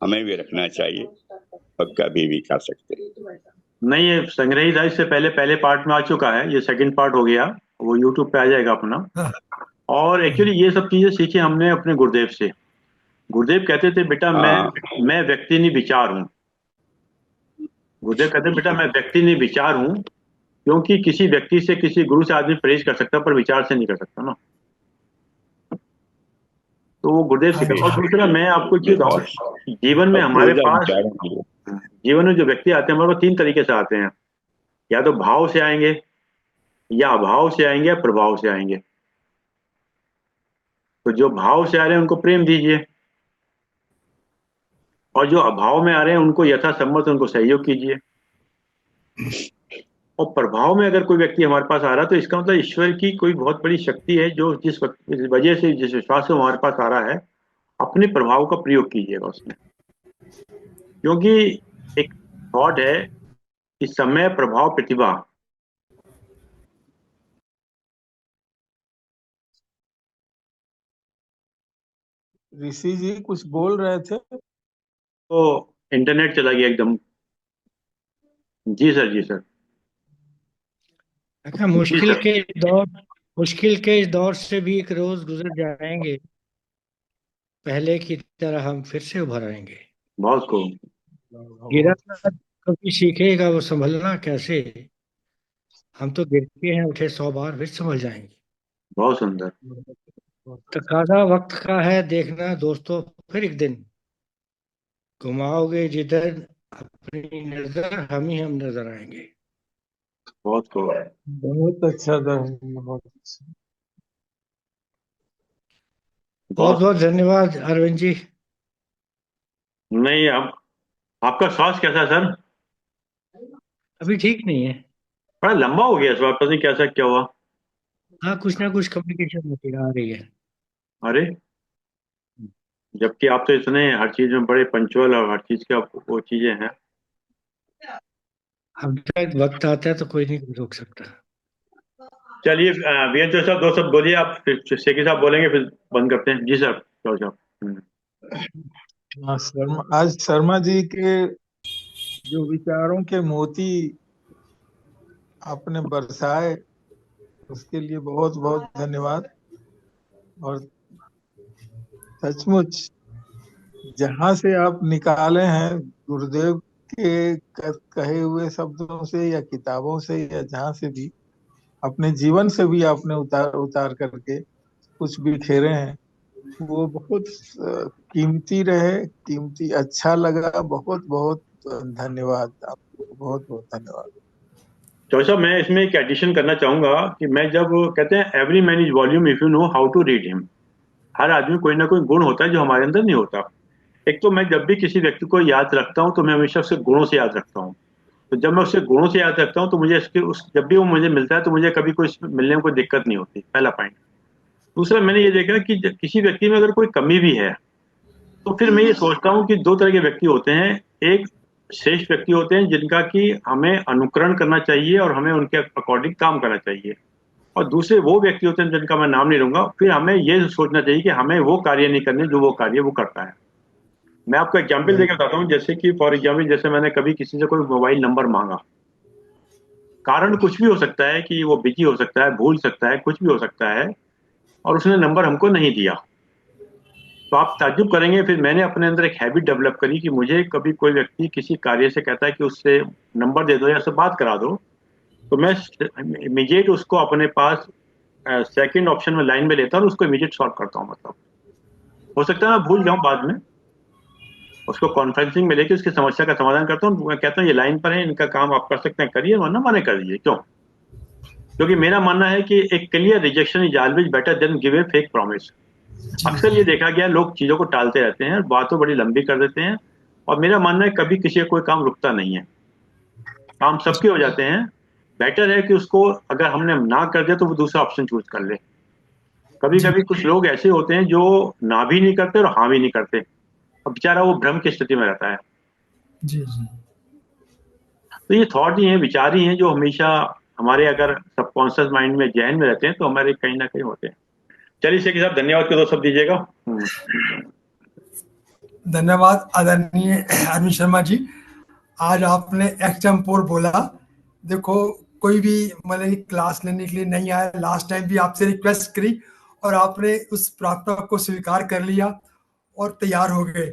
हमें भी रखना चाहिए और कभी भी खा सकते हैं। नहीं, ये संग्रही था, इससे पहले पहले पार्ट में आ चुका है, ये सेकंड पार्ट हो गया, वो यूट्यूब पे आ जाएगा अपना। और एक्चुअली ये सब चीजें सीखी हमने अपने गुरुदेव से। गुरुदेव कहते थे बेटा मैं व्यक्ति नहीं विचार हूँ। गुरुदेव कहते हैं बेटा मैं व्यक्ति नहीं विचार हूँ, क्योंकि किसी व्यक्ति से, किसी गुरु से आदमी प्रेज कर सकता पर विचार से नहीं कर सकता ना। तो वो गुरुदेव सिखा। और दूसरा मैं आपको चीज बताऊं, जीवन में हमारे पास, जीवन में जो व्यक्ति आते हैं हमारे पास तीन तरीके से आते हैं, या तो भाव से आएंगे, या अभाव से आएंगे, या प्रभाव से आएंगे। तो जो भाव से आ रहे हैं उनको प्रेम दीजिए, और जो अभाव में आ रहे हैं उनको यथासंभव उनको सहयोग कीजिए। और प्रभाव में अगर कोई व्यक्ति हमारे पास आ रहा है तो इसका मतलब ईश्वर की कोई बहुत बड़ी शक्ति है, जो जिस वजह से, जिस विश्वास से हमारे पास आ रहा है, अपने प्रभाव का प्रयोग कीजिएगा उसमें। क्योंकि एक थॉट है कि समय, प्रभाव, प्रतिभा। ऋषि जी कुछ बोल रहे थे? तो इंटरनेट चला गया एकदम। जी सर, जी सर। अच्छा, मुश्किल के इस दौर से भी एक रोज गुजर जाएंगे, पहले की तरह हम फिर से उभर आएंगे। बहुत को गिरा कभी सीखेगा वो संभलना कैसे, हम तो गिरते हैं उठे 100 बार फिर संभल जाएंगे। बहुत सुंदर। तकाजा वक्त का है देखना दोस्तों, फिर एक दिन घुमाओगे जिधर अपनी नजर, हम ही हम नजर आएंगे। बहुत को बहुत अच्छा था, बहुत अच्छा। बहुत बहुत धन्यवाद अरविंद जी। नहीं, अब आपका स्वास्थ्य कैसा है सर? अभी ठीक नहीं है। बड़ा लंबा हो गया इस बार, पता नहीं कैसा क्या हुआ। हाँ, कुछ ना कुछ कम्युनिकेशन होती आ रही है। अरे, जबकि आप तो इतने हर चीज में बड़े पंचुअल और हर चीज का वो चीजें हैं। अब तक वक्त आता है तो कोई नहीं रोक सकता। चलिए वीरेंद्र साहब, दो शब्द बोलिए आप, फिर शेखी साहब बोलेंगे, फिर बंद करते हैं। जी सर, चलो साहब। हाँ, आज शर्मा जी के जो विचारों के मोती आपने बरसाए, उसके लिए बहुत बहुत धन्यवाद। और सचमुच जहां से आप निकाले हैं गुरुदेव के कहे हुए शब्दों से या किताबों से या जहां से भी, अपने जीवन से भी आपने उतार उतार करके कुछ बिखेरे हैं, वो बहुत कीमती रहे, कीमती, अच्छा लगा। बहुत बहुत धन्यवाद आपको, बहुत बहुत धन्यवाद। चौधरी साहब, मैं इसमें एक एडिशन करना चाहूंगा कि मैं जब कहते हैं every man is volume if you know how to read him, हर आदमी कोई ना कोई गुण होता है जो हमारे अंदर नहीं होता। एक तो मैं जब भी किसी व्यक्ति को याद रखता हूँ तो मैं हमेशा उसके गुणों से याद रखता हूँ। तो जब मैं उसके गुणों से याद रखता हूँ तो मुझे इसके उस जब भी वो मुझे मिलता है तो मुझे कभी कोई मिलने में कोई दिक्कत नहीं होती, पहला पॉइंट। दूसरा, मैंने ये देखा कि किसी व्यक्ति में अगर कोई कमी भी है तो फिर मैं ये सोचता हूँ कि दो तरह के व्यक्ति होते हैं। एक श्रेष्ठ व्यक्ति होते हैं जिनका कि हमें अनुकरण करना चाहिए और हमें उनके अकॉर्डिंग काम करना चाहिए, और दूसरे वो व्यक्ति होते हैं जिनका मैं नाम नहीं लूंगा, फिर हमें ये सोचना चाहिए कि हमें वो कार्य नहीं करने जो वो कार्य वो करता है। मैं आपको एग्जाम्पल देकर बताता हूँ, जैसे कि फॉर एग्जाम्पल जैसे मैंने कभी किसी से कोई मोबाइल नंबर मांगा, कारण कुछ भी हो सकता है कि वो बिजी हो सकता है, भूल सकता है, कुछ भी हो सकता है, और उसने नंबर हमको नहीं दिया। तो आप ताज्जुब करेंगे, फिर मैंने अपने अंदर एक हैबिट डेवलप करी कि मुझे कभी कोई व्यक्ति किसी कार्य से कहता है कि उससे नंबर दे दो या उससे बात करा दो, तो मैं इमीडिएट उसको अपने पास सेकंड ऑप्शन में लाइन में लेता हूँ और उसको इमीडिएट सॉल्व करता हूँ। मतलब हो सकता है मैं भूल जाऊँ बाद में, उसको कॉन्फ्रेंसिंग में लेके उसकी समस्या का समाधान करता हूँ। मैं कहता हूँ ये लाइन पर है, इनका काम आप कर सकते हैं, करिए, वरना मना कर दीजिए। क्यों? क्योंकि मेरा मानना है कि एक clear rejection is always better than give a fake promise. अक्सर ये देखा गया, लोग चीजों को टालते रहते हैं, बातों बड़ी लंबी कर देते हैं, और मेरा मानना है कभी किसी का कोई काम रुकता नहीं है, काम सबके हो जाते हैं। बेटर है कि उसको अगर हमने ना कर दिया तो वो दूसरा ऑप्शन चूज कर ले। कभी कभी कुछ लोग ऐसे होते हैं जो ना भी नहीं करते और हाँ भी नहीं करते, अब बेचारा वो भ्रम की स्थिति में रहता है। जी जी। तो ये थॉट ही हैं, विचार ही हैं जो हमेशा हमारे अगर सबकॉन्शियस माइंड में, जहन में रहते हैं तो हमारे कहीं ना कहीं होते हैं। चलिए शेखी साहब, धन्यवाद के दो शब्द दीजिएगा। धन्यवाद आदरणीय अरविंद शर्मा जी। आज आपने एक्जाम्पल बोला। देखो, कोई भी मतलब क्लास लेने के लिए नहीं आया, लास्ट टाइम भी आपसे रिक्वेस्ट करी और आपने उस प्रार्थना को स्वीकार कर लिया और तैयार हो गए।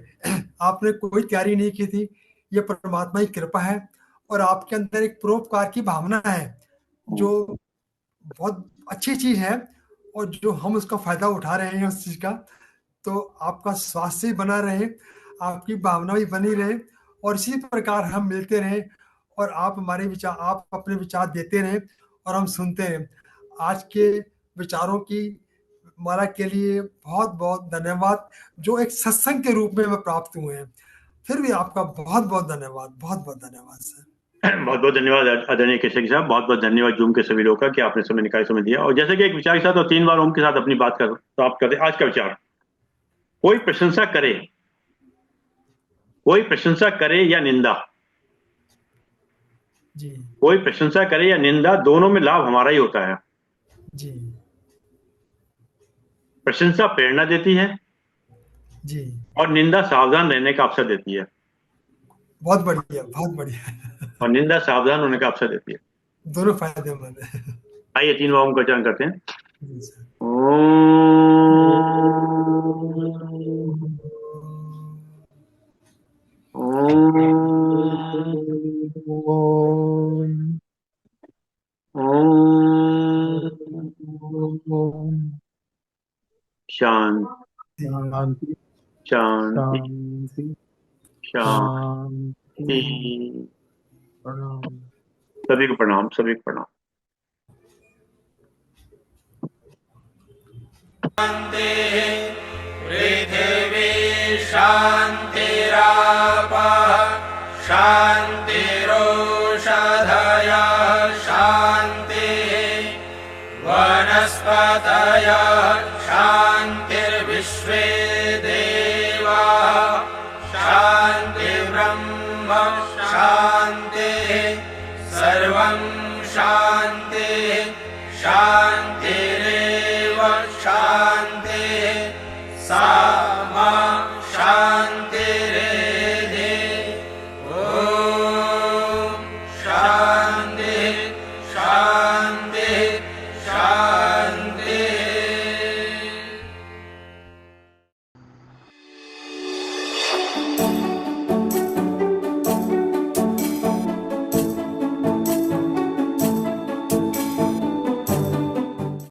आपने कोई तैयारी नहीं की थी, ये परमात्मा की कृपा है। और आपके अंदर एक परोपकार की भावना है जो बहुत अच्छी चीज है, और जो हम उसका फायदा उठा रहे हैं उस चीज का। तो आपका स्वास्थ्य भी बना रहे, आपकी भावना भी बनी रहे, और इसी प्रकार हम मिलते रहे, और आप हमारे विचार, आप अपने विचार देते रहे और हम सुनते रहे। आज के विचारों की माला के लिए बहुत बहुत धन्यवाद, जो एक सत्संग के रूप में हमें प्राप्त हुए हैं। फिर भी आपका बहुत बहुत धन्यवाद, बहुत बहुत धन्यवाद सर। बहुत बहुत धन्यवाद आदरणीय केशव साहब, बहुत बहुत धन्यवाद जूम के सभी लोगों का कि आपने समय निकाल, समय दिया। और जैसे कि एक विचार के साथ और 3 बार ओम के साथ अपनी बात कर समाप्त करते। आज का विचार, कोई प्रशंसा करे, कोई प्रशंसा करे या निंदा, जी कोई प्रशंसा करे या निंदा, दोनों में लाभ हमारा ही होता है। जी प्रशंसा प्रेरणा देती है जी। और निंदा सावधान रहने का अवसर देती है, बहुत बढ़िया, बहुत बढ़िया। और निंदा सावधान होने का अवसर देती है। दोनों फायदेमंद है। आइए 3 बार ओम का उच्चारण करते हैं। जी सर। शांति शांति शांति शांति। प्रणाम। सभी को प्रणाम, सभी को प्रणाम। पृथिवी शान्तिरापः शान्तिरोषधयः शान्तिः वनस्पतयः शान्तिर्विश्वे देवाः शान्तिर्ब्रह्म शान्तिः सर्वं शान्तिः शान्तिरेव शान्तिः